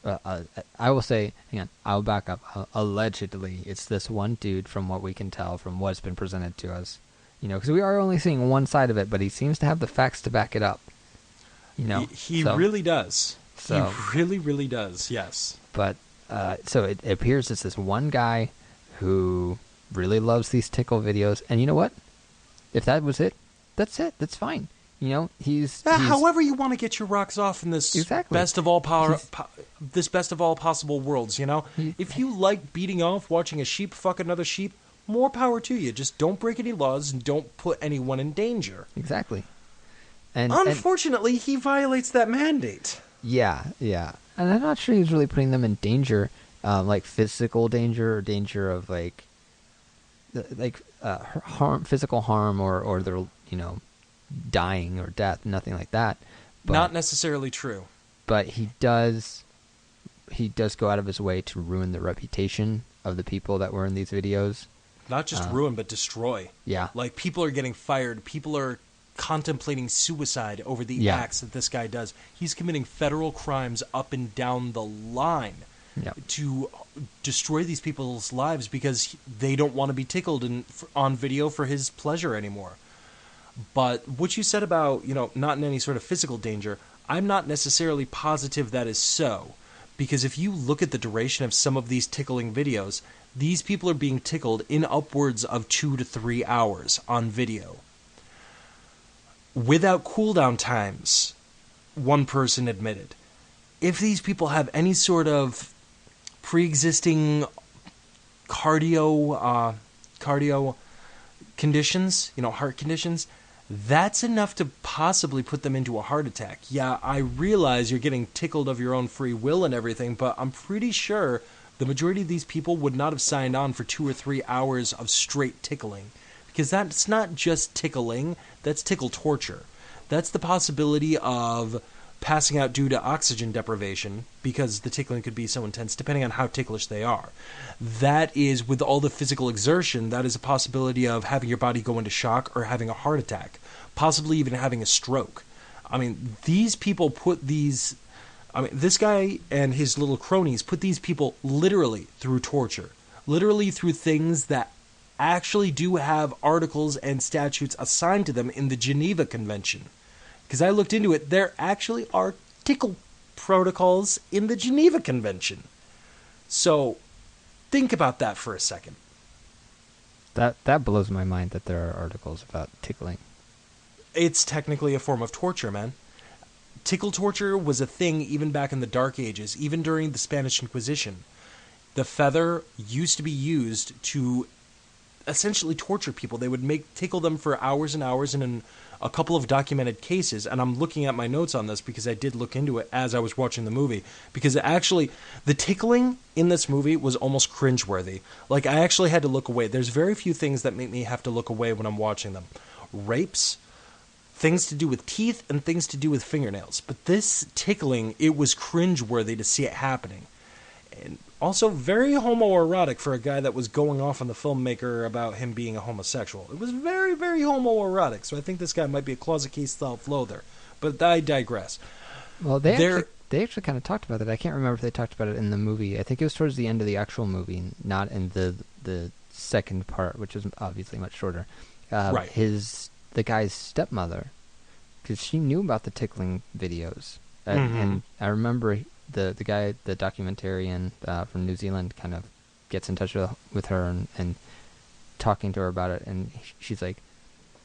I will say, hang on, I'll back up. Allegedly, it's this one dude, from what we can tell, from what's been presented to us. Because we are only seeing one side of it, but he seems to have the facts to back it up.
He really does.
So,
he really, really does. Yes.
But so it appears it's this one guy who really loves these tickle videos, and you know what? If that was it, that's it. That's fine. He's
however you want to get your rocks off in this
exactly.
best of all possible worlds. If you like beating off, watching a sheep fuck another sheep, more power to you. Just don't break any laws and don't put anyone in danger.
Exactly. And
unfortunately, he violates that mandate.
Yeah. And I'm not sure he's really putting them in danger, like physical danger or danger of harm, physical harm, or their dying or death. Nothing like that. But,
not necessarily true.
But he does go out of his way to ruin the reputation of the people that were in these videos.
Not just ruin, but destroy.
Yeah.
Like, people are getting fired. People are contemplating suicide over the acts that this guy does. He's committing federal crimes up and down the line to destroy these people's lives because they don't want to be tickled on video for his pleasure anymore. But what you said about, not in any sort of physical danger, I'm not necessarily positive that is so. Because if you look at the duration of some of these tickling videos, these people are being tickled in upwards of 2 to 3 hours on video. Without cooldown times, one person admitted. If these people have any sort of pre-existing cardio conditions, heart conditions, that's enough to possibly put them into a heart attack. Yeah, I realize you're getting tickled of your own free will and everything, but I'm pretty sure the majority of these people would not have signed on for 2 or 3 hours of straight tickling. Because that's not just tickling, that's tickle torture. That's the possibility of passing out due to oxygen deprivation, because the tickling could be so intense, depending on how ticklish they are. That is, with all the physical exertion, that is a possibility of having your body go into shock or having a heart attack, possibly even having a stroke. These people put these... this guy and his little cronies put these people literally through torture. Literally through things that actually do have articles and statutes assigned to them in the Geneva Convention. Because I looked into it, there actually are tickle protocols in the Geneva Convention. So, think about that for a second.
That blows my mind that there are articles about tickling.
It's technically a form of torture, man. Tickle torture was a thing even back in the Dark Ages, even during the Spanish Inquisition. The feather used to be used to essentially torture people. They would tickle them for hours and hours, and in a couple of documented cases, and I'm looking at my notes on this because I did look into it as I was watching the movie, because actually the tickling in this movie was almost cringeworthy. Like, I actually had to look away. There's very few things that make me have to look away when I'm watching them. Rapes, things to do with teeth, and things to do with fingernails. But this tickling, it was cringeworthy to see it happening. And also very homoerotic for a guy that was going off on the filmmaker about him being a homosexual. It was very, very homoerotic, so I think this guy might be a closet case self-loather. But I digress.
Well, they actually kind of talked about it. I can't remember if they talked about it in the movie. I think it was towards the end of the actual movie, not in the second part, which is obviously much shorter.
Right.
The guy's stepmother, because she knew about the tickling videos. And I remember the guy, the documentarian from New Zealand, kind of gets in touch with her and talking to her about it, and she's like,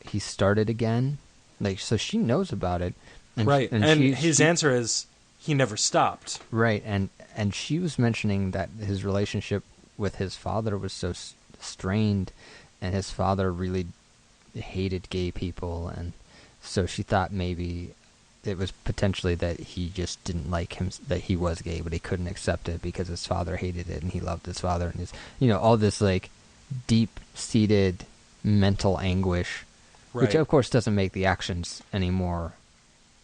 he started again, like, so she knows about it, and
right, and his answer is he never stopped.
Right, and she was mentioning that his relationship with his father was so strained, and his father really hated gay people, and so she thought maybe it was potentially that he just didn't like him, that he was gay, but he couldn't accept it because his father hated it and he loved his father, and his, all this like deep-seated mental anguish, right, which of course doesn't make the actions any more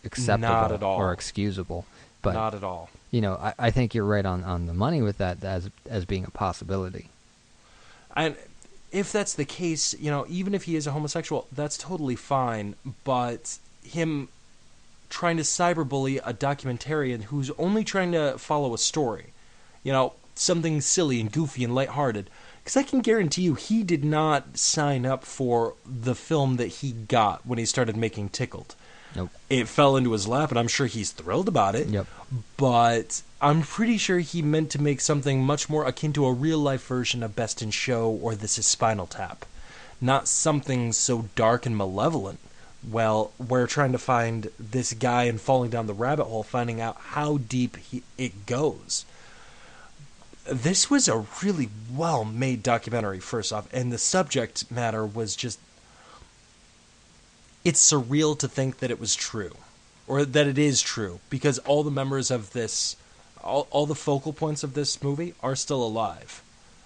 acceptable or excusable. But
not at all.
I think you're right on the money with that as being a possibility.
And if that's the case, even if he is a homosexual, that's totally fine. But him trying to cyberbully a documentarian who's only trying to follow a story, something silly and goofy and lighthearted. Because I can guarantee you he did not sign up for the film that he got when he started making Tickled.
Nope.
It fell into his lap, and I'm sure he's thrilled about it.
Yep.
But I'm pretty sure he meant to make something much more akin to a real-life version of Best in Show or This Is Spinal Tap. Not something so dark and malevolent. Well, we're trying to find this guy and falling down the rabbit hole, finding out how deep it goes. This was a really well-made documentary, first off, and the subject matter was just... It's surreal to think that it was true, or that it is true, because all the members of this, all the focal points of this movie are still alive.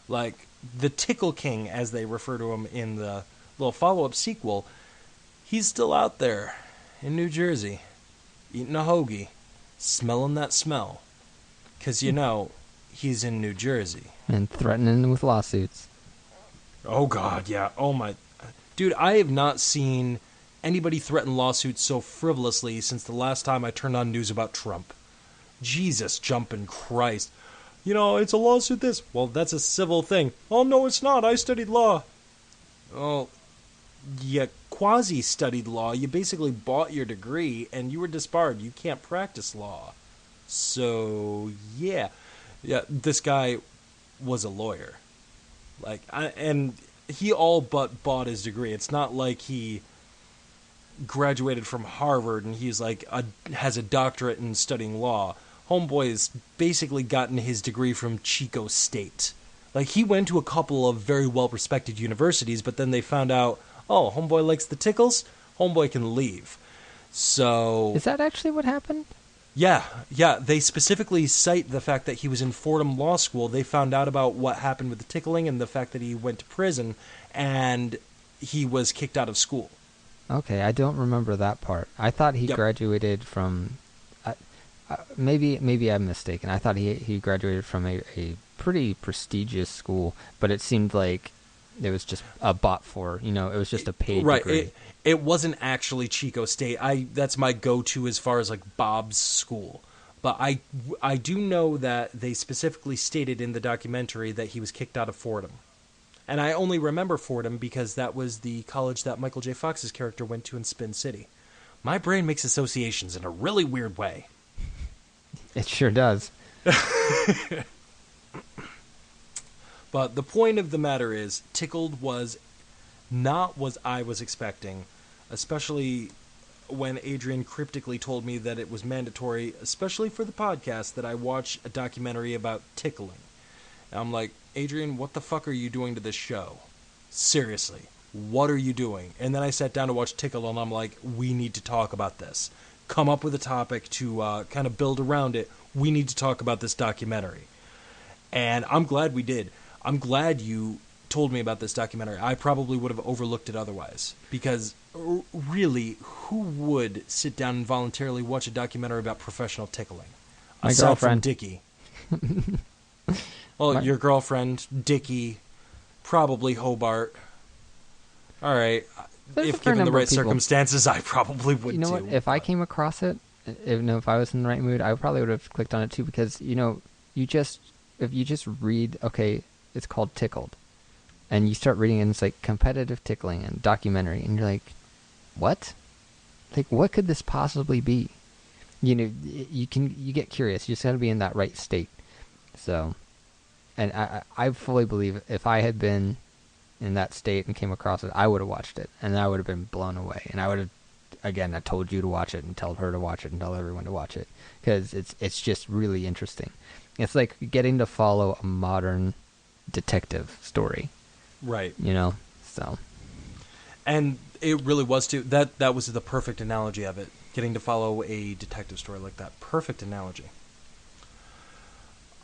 Like, the Tickle King, as they refer to him in the little follow-up sequel, he's still out there in New Jersey, eating a hoagie, smelling that smell, because, he's in New Jersey.
And threatening with lawsuits.
Oh, God, yeah. Oh, my... Dude, I have not seen... anybody threaten lawsuits so frivolously since the last time I turned on news about Trump. Jesus jumping Christ. It's a lawsuit this. Well, that's a civil thing. Oh, no, it's not. I studied law. Oh, you quasi-studied law. You basically bought your degree, and you were disbarred. You can't practice law. So, yeah. Yeah, this guy was a lawyer. And he all but bought his degree. It's not like he... graduated from Harvard and he's has a doctorate in studying law. Homeboy's basically gotten his degree from Chico State. He went to a couple of very well-respected universities, but then they found out, oh, homeboy likes the tickles, homeboy can leave. So... Is
that actually what happened?
Yeah. They specifically cite the fact that he was in Fordham Law School. They found out about what happened with the tickling and the fact that he went to prison, and he was kicked out of school.
Okay, I don't remember that part. I thought he graduated from... maybe I'm mistaken. I thought he graduated from a pretty prestigious school, but it seemed like it was just a bought for, it was just a paid degree.
It wasn't actually Chico State. That's my go-to as far as Bob's school. But I do know that they specifically stated in the documentary that he was kicked out of Fordham. And I only remember Fordham because that was the college that Michael J. Fox's character went to in Spin City. My brain makes associations in a really weird way.
It sure does.
But the point of the matter is, Tickled was not what I was expecting, especially when Adrian cryptically told me that it was mandatory, especially for the podcast, that I watch a documentary about tickling. And I'm like, Adrian, what the fuck are you doing to this show? Seriously, what are you doing? And then I sat down to watch Tickled, and I'm like, we need to talk about this. Come up with a topic to kind of build around it. We need to talk about this documentary. And I'm glad we did. I'm glad you told me about this documentary. I probably would have overlooked it otherwise. Because, really, who would sit down and voluntarily watch a documentary about professional tickling?
My
Aside
girlfriend.
from Dickie. Well, your girlfriend, Dickie, probably Hobart. All right. If given the right circumstances, I probably would too.
You know what? If I came across it, if I was in the right mood, I probably would have clicked on it too, because, if you just read, okay, it's called Tickled, and you start reading and it's like competitive tickling and documentary, and you're like, what? What could this possibly be? You get curious. You just got to be in that right state. So, and I fully believe if I had been in that state and came across it, I would have watched it, and I would have been blown away. And I would have, again, I told you to watch it and tell her to watch it and tell everyone to watch it, because it's just really interesting. It's like getting to follow a modern detective story.
Right.
So.
And it really was too. That was the perfect analogy of it. Getting to follow a detective story like that. Perfect analogy.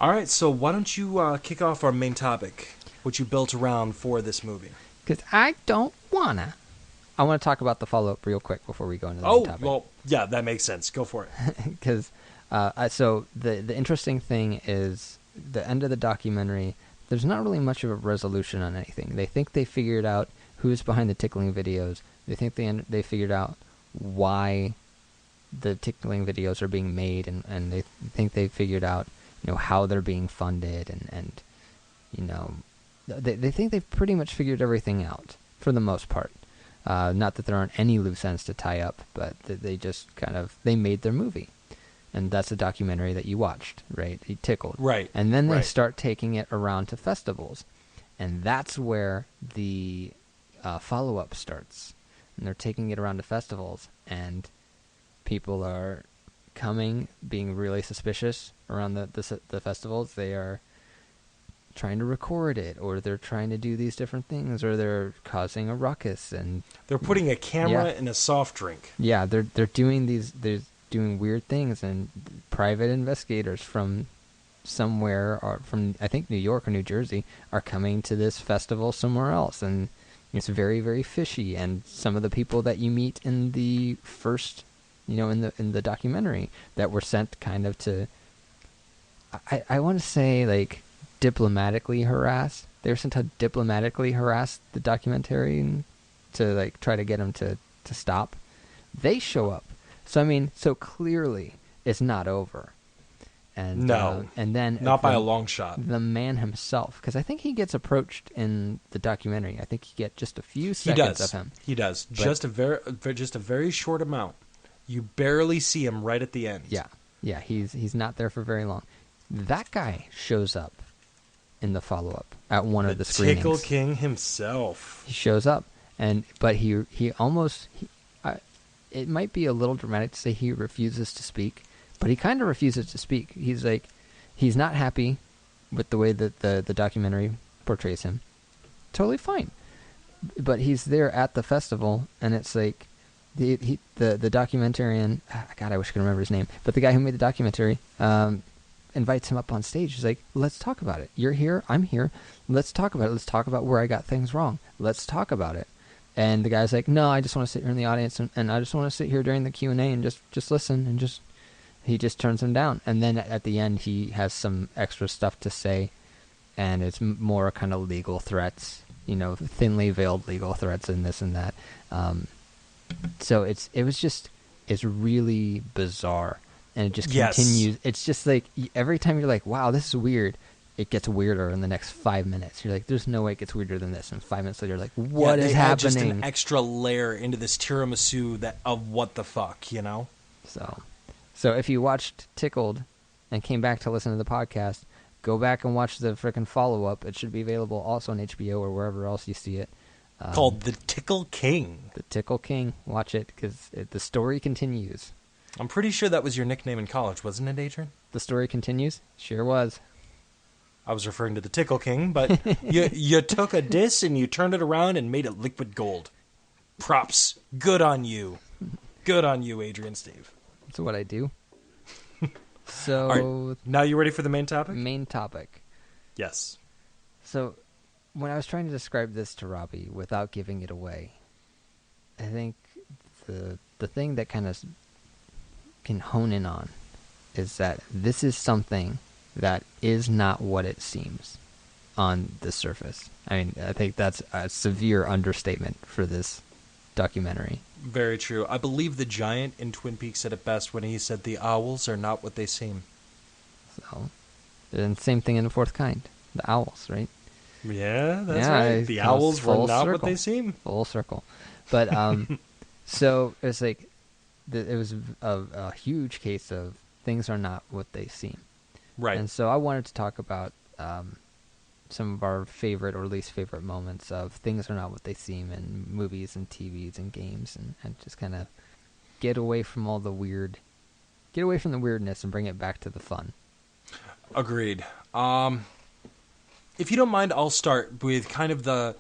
All right, so why don't you kick off our main topic, which you built around for this movie?
Because I don't wanna. I want to talk about the follow-up real quick before we go into the main topic.
Well, yeah, that makes sense. Go for it.
Because So the interesting thing is the end of the documentary. There's not really much of a resolution on anything. They think they figured out who's behind the tickling videos. They think they figured out why the tickling videos are being made, and they think they figured out, how they're being funded, and they think they've pretty much figured everything out for the most part. Not that there aren't any loose ends to tie up, but they just they made their movie. And that's a documentary that you watched, right? Tickled.
Right.
And then they start taking it around to festivals. And that's where the follow-up starts. And they're taking it around to festivals, and people are coming, being really suspicious around the festivals. They are trying to record it, or they're trying to do these different things, or they're causing a ruckus, and
they're putting a camera in a soft drink.
Yeah, they're doing they're doing weird things, and private investigators from somewhere, or from I think New York or New Jersey, are coming to this festival somewhere else, and it's very, very fishy. And some of the people that you meet in the first, in the documentary, that were sent kind of to, I want to say, like, diplomatically harass. They were sent to diplomatically harass the documentarian to, like, try to get him to stop. They show up. So clearly it's not over. And
no,
and then
not by a long shot.
The man himself, because I think he gets approached in the documentary. I think you get just a few seconds of him.
He does. Just a very short amount. You barely see him right at the end.
Yeah. He's not there for very long. That guy shows up in the follow-up at one of the screenings.
Tickle King himself.
He shows up, but he almost. It might be a little dramatic to say he refuses to speak, but he kind of refuses to speak. He's like, he's not happy with the way that the documentary portrays him. Totally fine. But he's there at the festival, and it's like, the documentarian, God, I wish I could remember his name, but the guy who made the documentary invites him up on stage. He's like, let's talk about it. You're here, I'm here. Let's talk about it. Let's talk about where I got things wrong. Let's talk about it. And the guy's like, no, I just want to sit here in the audience, and I just want to sit here during the Q&A and just listen, and he just turns him down. And then at the end, he has some extra stuff to say, and it's more kind of legal threats, thinly veiled legal threats and this and that. So it's really bizarre, and it just continues. It's just like every time you're like, wow, this is weird, it gets weirder in the next 5 minutes. You're like, there's no way it gets weirder than this. And 5 minutes later, you're like, what is happening?
Just an extra layer into this tiramisu of what the fuck,
So if you watched Tickled and came back to listen to the podcast, go back and watch the frickin' follow-up. It should be available also on HBO or wherever else you see it.
Called The Tickle King.
The Tickle King. Watch it, because the story continues.
I'm pretty sure that was your nickname in college, wasn't it, Adrian?
The story continues? Sure was.
I was referring to the Tickle King, but you took a diss and you turned it around and made it liquid gold. Props. Good on you. Good on you, Adrian Steve.
That's what I do. So
now you ready for the main topic?
Main topic.
Yes.
So when I was trying to describe this to Robbie without giving it away, I think the thing that kind of can hone in on is that this is something that is not what it seems on the surface. I mean, I think that's a severe understatement for this documentary.
Very true. I believe the giant in Twin Peaks said it best when he said the owls are not what they seem.
So, and same thing in The Fourth Kind. The owls, right?
Yeah, that's right. The owls were not what they seem.
Full circle. But, so it's like, it was a huge case of things are not what they seem.
Right.
And so I wanted to talk about some of our favorite or least favorite moments of things are not what they seem in movies and TVs and games, and just kind of get away from all the weird, get away from the weirdness and bring it back to the fun.
Agreed. If you don't mind, I'll start with kind of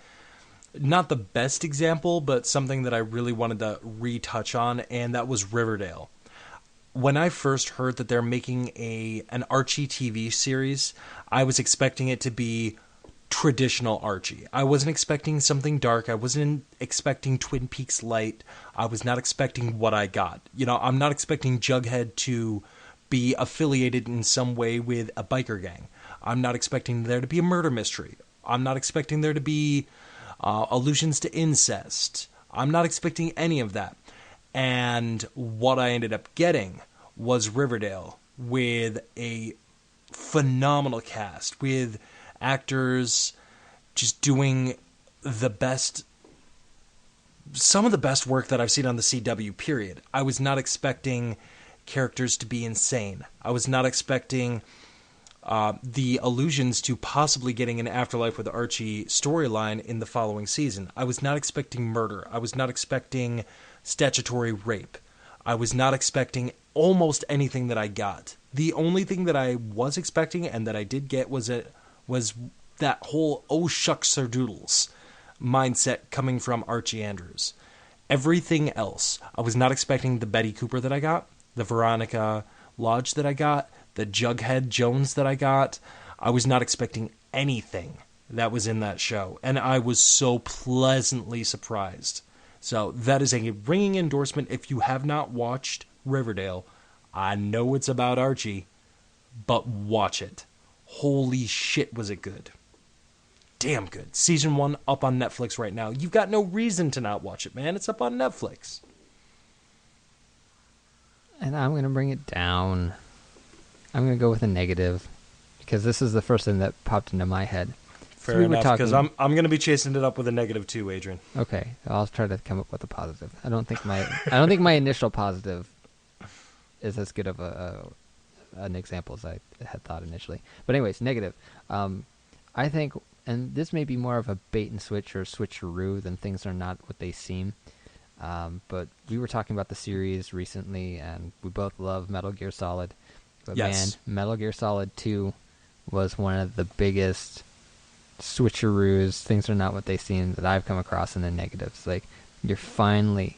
not the best example, but something that I really wanted to retouch on, and that was Riverdale. When I first heard that they're making an Archie TV series, I was expecting it to be traditional Archie. I wasn't expecting something dark. I wasn't expecting Twin Peaks light. I was not expecting what I got. I'm not expecting Jughead to be affiliated in some way with a biker gang. I'm not expecting there to be a murder mystery. I'm not expecting there to be allusions to incest. I'm not expecting any of that. And what I ended up getting was Riverdale with a phenomenal cast, with actors just doing the best, some of the best work that I've seen on the CW, period. I was not expecting characters to be insane. I was not expecting the allusions to possibly getting an Afterlife with Archie storyline in the following season. I was not expecting murder. I was not expecting statutory rape. I was not expecting almost anything that I got. The only thing that I was expecting and that I did get was that whole oh shucks sir doodles mindset coming from Archie Andrews. Everything else, I was not expecting the Betty Cooper that I got, the Veronica Lodge that I got, the Jughead Jones that I got. I was not expecting anything that was in that show, and I was so pleasantly surprised. So that is a ringing endorsement. If you have not watched Riverdale, I know it's about Archie, but watch it. Holy shit, was it good. Damn good. Season 1 up on Netflix right now. You've got no reason to not watch it, man. It's up on Netflix.
And I'm going to bring it down. I'm going to go with a negative, because this is the first thing that popped into my head.
Fair enough, because I'm going to be chasing it up with a negative too, Adrian.
Okay, I'll try to come up with a positive. I don't think my initial positive is as good of an example as I had thought initially. But anyways, negative. I think, and this may be more of a bait and switch or switcheroo than things are not what they seem. But we were talking about the series recently, and we both love Metal Gear Solid. But
yes.
Man, Metal Gear Solid 2 was one of the biggest switcheroos, things are not what they seem, that I've come across in the negatives. Like, you're finally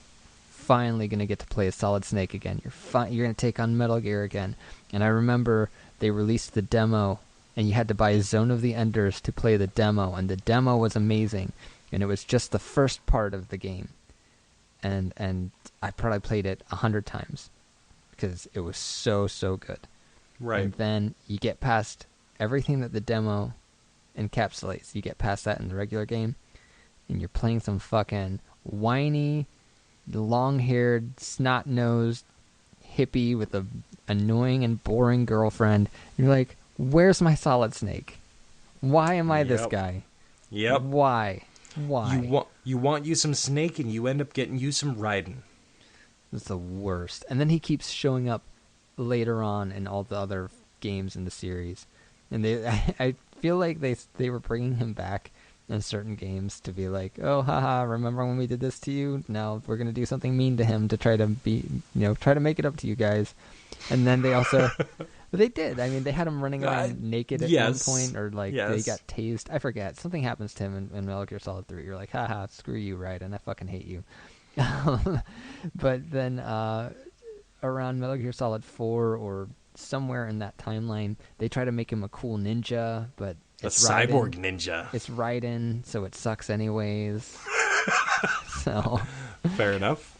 going to get to play as Solid Snake again. You're going to take on Metal Gear again. And I remember they released the demo, and you had to buy Zone of the Enders to play the demo, and the demo was amazing. And it was just the first part of the game. And I probably played it 100 times because it was so good.
Right.
And then you get past everything that the demo encapsulates. You get past that in the regular game, and you're playing some fucking whiny, long-haired, snot-nosed hippie with a annoying and boring girlfriend. And you're like, where's my Solid Snake? Why am I this guy?
Yep.
Why?
You want you some Snake, and you end up getting you some Raiden.
It's the worst. And then he keeps showing up later on in all the other games in the series, and I feel like they were bringing him back in certain games to be like, oh haha, remember when we did this to you? Now we're gonna do something mean to him to try to make it up to you guys. And then they also but they did. I mean, they had him running around naked at one point, or like they got tased. I forget. Something happens to him in Metal Gear Solid 3. You're like, haha, screw you, Raiden, I fucking hate you. But then around Metal Gear Solid 4 or somewhere in that timeline, they try to make him a cool ninja, but it's
a cyborg ninja.
It's Raiden, so it sucks anyways. So
fair enough.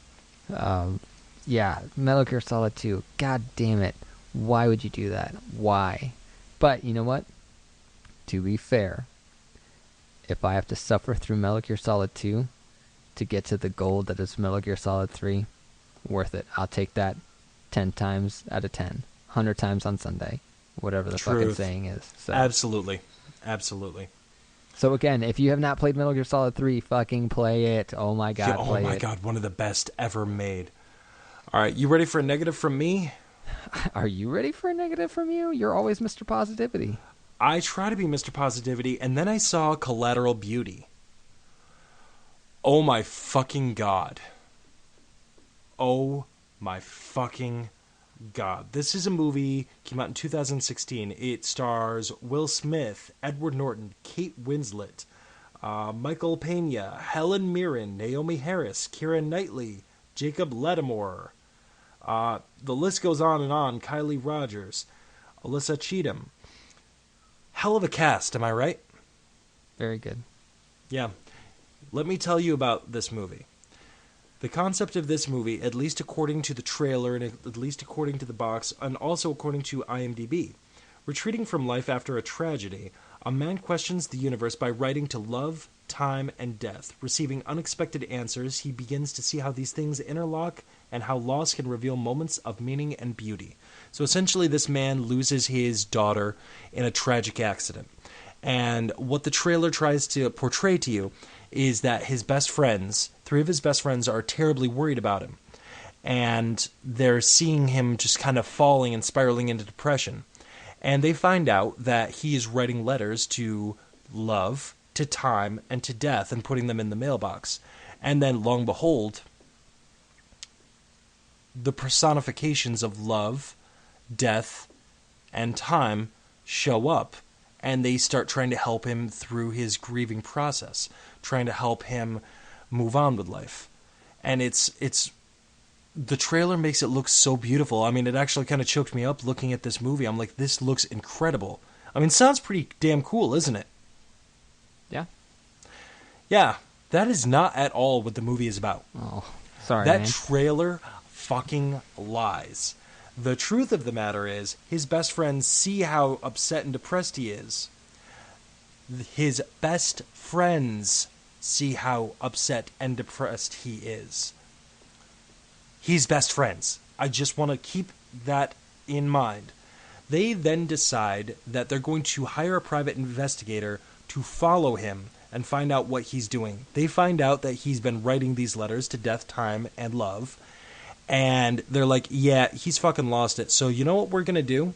Yeah, Metal Gear Solid 2. God damn it. Why would you do that? Why? But you know what? To be fair, if I have to suffer through Metal Gear Solid 2 to get to the goal that is Metal Gear Solid 3, worth it. I'll take that 10 times out of 10. 100 times on Sunday. Whatever the fucking saying is. So.
Absolutely.
So again, if you have not played Metal Gear Solid 3, fucking play it. Oh my god, play it.
Oh my god, one of the best ever made. Alright, you ready for a negative from me?
Are you ready for a negative from you? You're always Mr. Positivity.
I try to be Mr. Positivity, and then I saw Collateral Beauty. Oh my fucking god. Oh my fucking god. This is a movie, came out in 2016. It stars Will Smith, Edward Norton, Kate Winslet, Michael Pena, Helen Mirren, Naomi Harris, Keira Knightley, Jacob Lattimore. The list goes on and on. Kylie Rogers, Alyssa Cheatham. Hell of a cast, am I right?
Very good.
Yeah. Let me tell you about this movie. The concept of this movie, at least according to the trailer and at least according to the box, and also according to IMDb, retreating from life after a tragedy, a man questions the universe by writing to love, time, and death. Receiving unexpected answers, he begins to see how these things interlock and how loss can reveal moments of meaning and beauty. So essentially, this man loses his daughter in a tragic accident. And what the trailer tries to portray to you is that his best friends, 3 of his best friends, are terribly worried about him. And they're seeing him just kind of falling and spiraling into depression. And they find out that he is writing letters to love, to time, and to death and putting them in the mailbox. And then, lo and behold, the personifications of love, death, and time show up. And they start trying to help him through his grieving process, trying to help him move on with life. And it's the trailer makes it look so beautiful. I mean, it actually kind of choked me up looking at this movie. I'm like, this looks incredible. I mean, sounds pretty damn cool, isn't it?
Yeah.
Yeah, that is not at all what the movie is about.
Oh, sorry,
that
man.
trailer fucking lies. The truth of the matter is, his best friends see how upset and depressed he is. His best friends see how upset and depressed he is. He's best friends. I just want to keep that in mind. They then decide that they're going to hire a private investigator to follow him and find out what he's doing. They find out that he's been writing these letters to death, time, and love. And they're like, yeah, he's fucking lost it. So you know what we're going to do?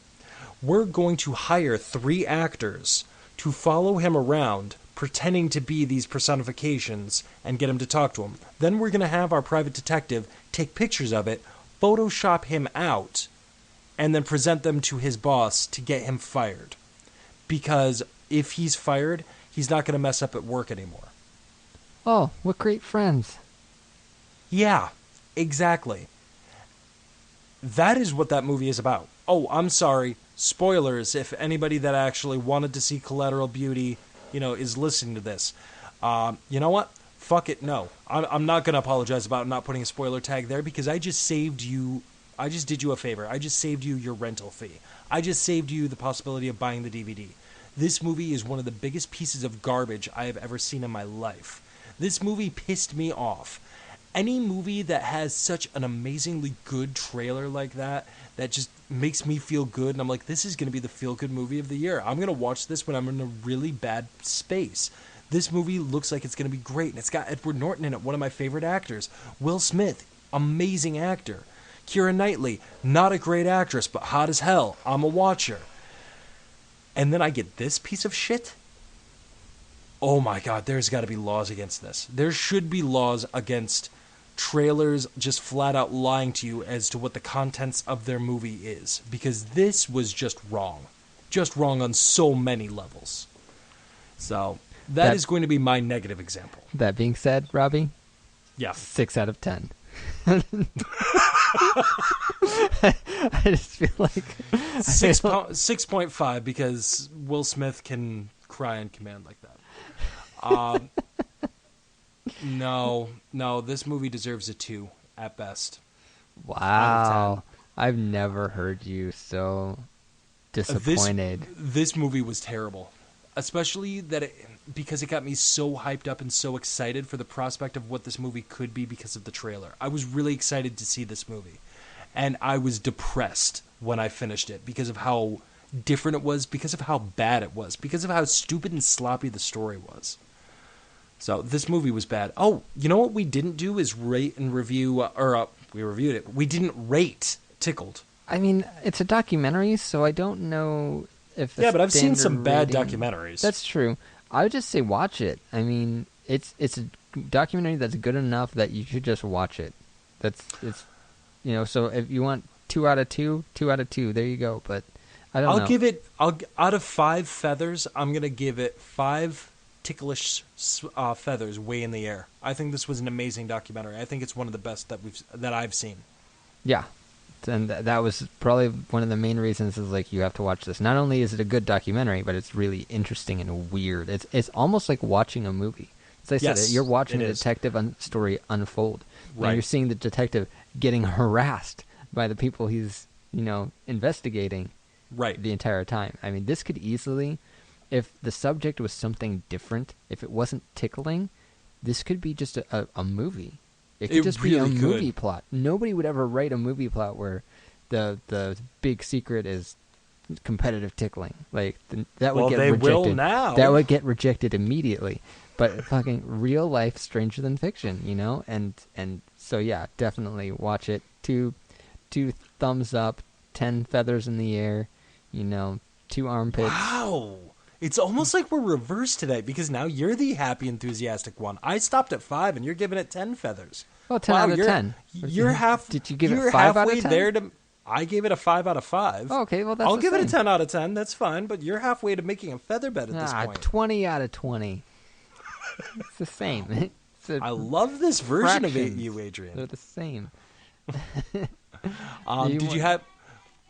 We're going to hire 3 actors to follow him around, pretending to be these personifications, and get him to talk to him. Then we're going to have our private detective take pictures of it, Photoshop him out, and then present them to his boss to get him fired. Because if he's fired, he's not going to mess up at work anymore.
Oh, what great friends.
Yeah, exactly. That is what that movie is about. Oh, I'm sorry. Spoilers, if anybody that actually wanted to see Collateral Beauty, is listening to this. You know what? Fuck it, no. I'm not going to apologize about not putting a spoiler tag there because I just saved you. I just did you a favor. I just saved you your rental fee. I just saved you the possibility of buying the DVD. This movie is one of the biggest pieces of garbage I have ever seen in my life. This movie pissed me off. Any movie that has such an amazingly good trailer like that just makes me feel good, and I'm like, this is going to be the feel-good movie of the year. I'm going to watch this when I'm in a really bad space. This movie looks like it's going to be great, and it's got Edward Norton in it, one of my favorite actors. Will Smith, amazing actor. Keira Knightley, not a great actress, but hot as hell. I'm a watcher. And then I get this piece of shit? Oh my God, there's got to be laws against this. There should be laws against trailers just flat out lying to you as to what the contents of their movie is, because this was just wrong on so many levels. So that is going to be my negative example.
That being said, Robbie,
yeah,
6 out of 10. I just feel like
6.5 because Will Smith can cry on command like that. No, this movie deserves a 2 at best.
Wow. I've never heard you so disappointed.
This movie was terrible. Especially because it got me so hyped up and so excited for the prospect of what this movie could be because of the trailer. I was really excited to see this movie. And I was depressed when I finished it because of how different it was, because of how bad it was, because of how stupid and sloppy the story was. So this movie was bad. Oh, you know what we didn't do is rate and review, we reviewed it. We didn't rate Tickled.
I mean, it's a documentary, so I don't know if
yeah, but I've seen some bad
rating,
documentaries.
That's true. I would just say watch it. I mean, it's a documentary that's good enough that you should just watch it. So if you want 2 out of 2, 2 out of 2, there you go. But I don't know.
I'll give it, out of 5 feathers, I'm going to give it 5 ticklish feathers way in the air. I think this was an amazing documentary. I think it's one of the best that I've seen.
Yeah. And that was probably one of the main reasons is like you have to watch this. Not only is it a good documentary, but it's really interesting and weird. It's almost like watching a movie. As I said,
Yes,
you're watching
it
the
is.
detective story unfold.
Right.
And you're seeing the detective getting harassed by the people he's, investigating
Right.
the entire time. I mean, this could easily, if the subject was something different, if it wasn't tickling, this could be just a movie. It could just be a
really
movie
could.
plot. Nobody would ever write a movie plot where the big secret is competitive tickling. Like that would
Well,
get
they
rejected.
will now.
That would get rejected immediately. But fucking real life stranger than fiction, and so yeah, definitely watch it. Two thumbs up, 10 feathers in the air, 2 armpits.
Wow. It's almost like we're reversed today because now you're the happy, enthusiastic one. I stopped at 5 and you're giving it 10 feathers.
Well, 10 out of
you're,
10.
You're half.
Did you give it
you're
5 out of
halfway
10?
there to. I gave it a 5 out of 5.
Oh, okay, well that's
I'll
the
give it a
same.
10 out of 10. That's fine, but you're halfway to making a feather bed at this point.
20 out of 20. It's the same.
I love this version of
fractions.
you, Adrian.
They're the same.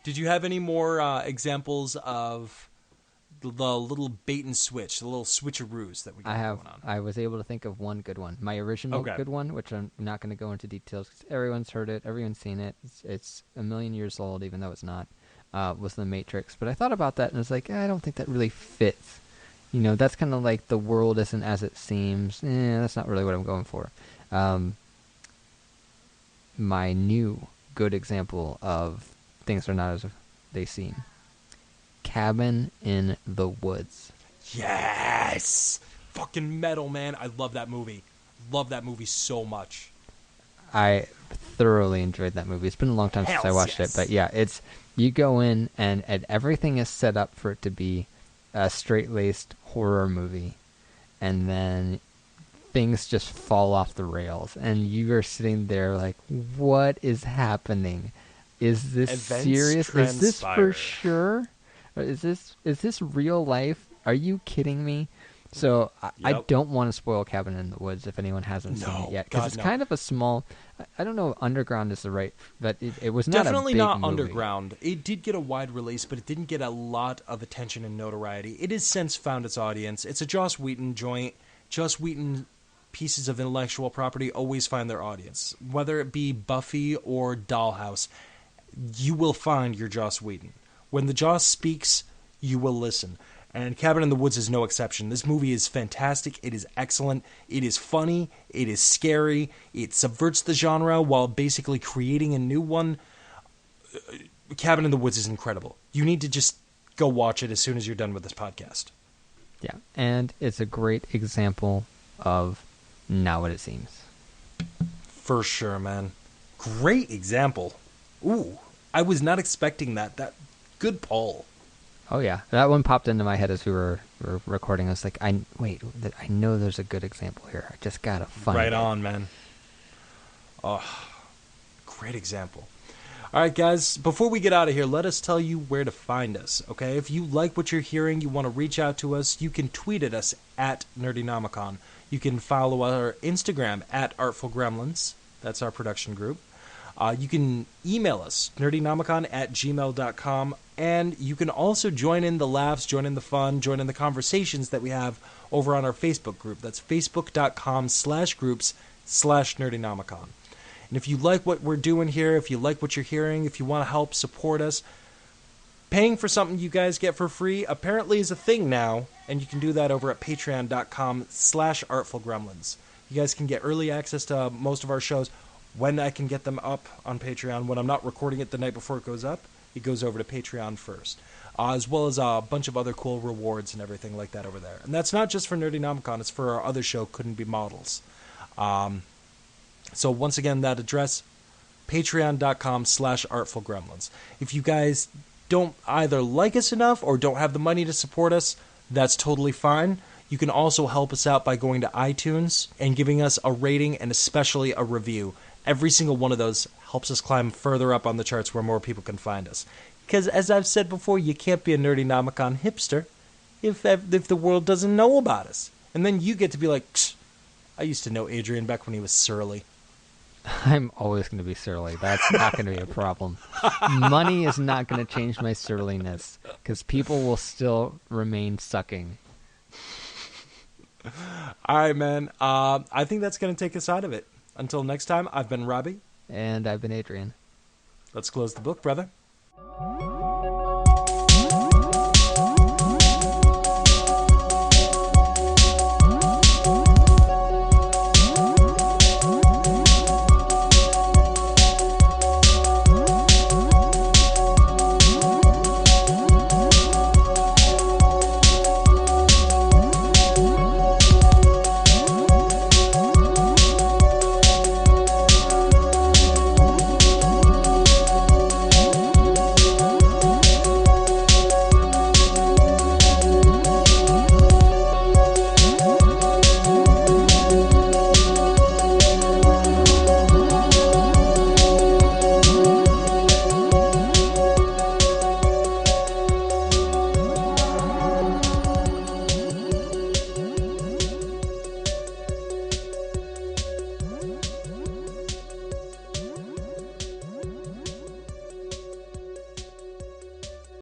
Did you have any more examples of the little bait and switch, the little switcheroos that we got going on?
I was able to think of one good one. My original good one, which I'm not going to go into details because everyone's heard it, everyone's seen it. It's a million years old, even though it's not. Was The Matrix. But I thought about that and I was like, I don't think that really fits. That's kind of like the world isn't as it seems. That's not really what I'm going for. My new good example of things are not as they seem. Cabin in the Woods.
Yes! Fucking metal, man. I love that movie. Love that movie so much.
I thoroughly enjoyed that movie. It's been a long time since I watched it, but yeah, you go in and everything is set up for it to be a straight-laced horror movie, and then things just fall off the rails, and you are sitting there like, what is happening? Is this
Events
serious? Is this for
transpire.
sure? Or is this real life? Are you kidding me? So I
Yep.
don't want to spoil Cabin in the Woods if anyone hasn't seen it yet, because
God,
it's
no.
kind of a small. I don't know if underground is the right, but it was not
Definitely
a big
not
movie.
underground. It did get a wide release, but it didn't get a lot of attention and notoriety. It has since found its audience. It's a Joss Whedon joint. Joss Whedon pieces of intellectual property always find their audience. Whether it be Buffy or Dollhouse, you will find your Joss Whedon. When the Joss speaks, you will listen. And Cabin in the Woods is no exception. This movie is fantastic. It is excellent. It is funny. It is scary. It subverts the genre while basically creating a new one. Cabin in the Woods is incredible. You need to just go watch it as soon as you're done with this podcast.
Yeah, and it's a great example of not what it seems.
For sure, man. Great example. Ooh, I was not expecting that. That good poll.
Oh yeah, that one popped into my head as we were recording. I was like, I know there's a good example here. I just gotta find it.
Right on, man. Oh, great example. All right, guys, before we get out of here, let us tell you where to find us, okay? If you like what you're hearing, you want to reach out to us, you can tweet at us at nerdynomicon. You can follow our Instagram at Artful Gremlins. That's our production group. You can email us, nerdynomicon@gmail.com, and you can also join in the laughs, join in the fun, join in the conversations that we have over on our Facebook group. That's facebook.com/groups/nerdynomicon. And if you like what we're doing here, if you like what you're hearing, if you want to help support us, paying for something you guys get for free apparently is a thing now, and you can do that over at patreon.com/artfulgremlins. You guys can get early access to most of our shows when I can get them up on Patreon. When I'm not recording it the night before it goes up, it goes over to Patreon first. As well as a bunch of other cool rewards and everything like that over there. And that's not just for Nerdynomicon, it's for our other show, Couldn't Be Models. So once again, that address, patreon.com/artfulgremlins. If you guys don't either like us enough or don't have the money to support us, that's totally fine. You can also help us out by going to iTunes and giving us a rating and especially a review. Every single one of those helps us climb further up on the charts where more people can find us. Because as I've said before, you can't be a Nerdynomicon hipster if the world doesn't know about us. And then you get to be like, Psh, I used to know Adrian back when he was surly.
I'm always going to be surly. That's not going to be a problem. Money is not going to change my surliness because people will still remain sucking.
All right, man. I think that's going to take us out of it. Until next time, I've been Robbie.
And I've been Adrian.
Let's close the book, brother.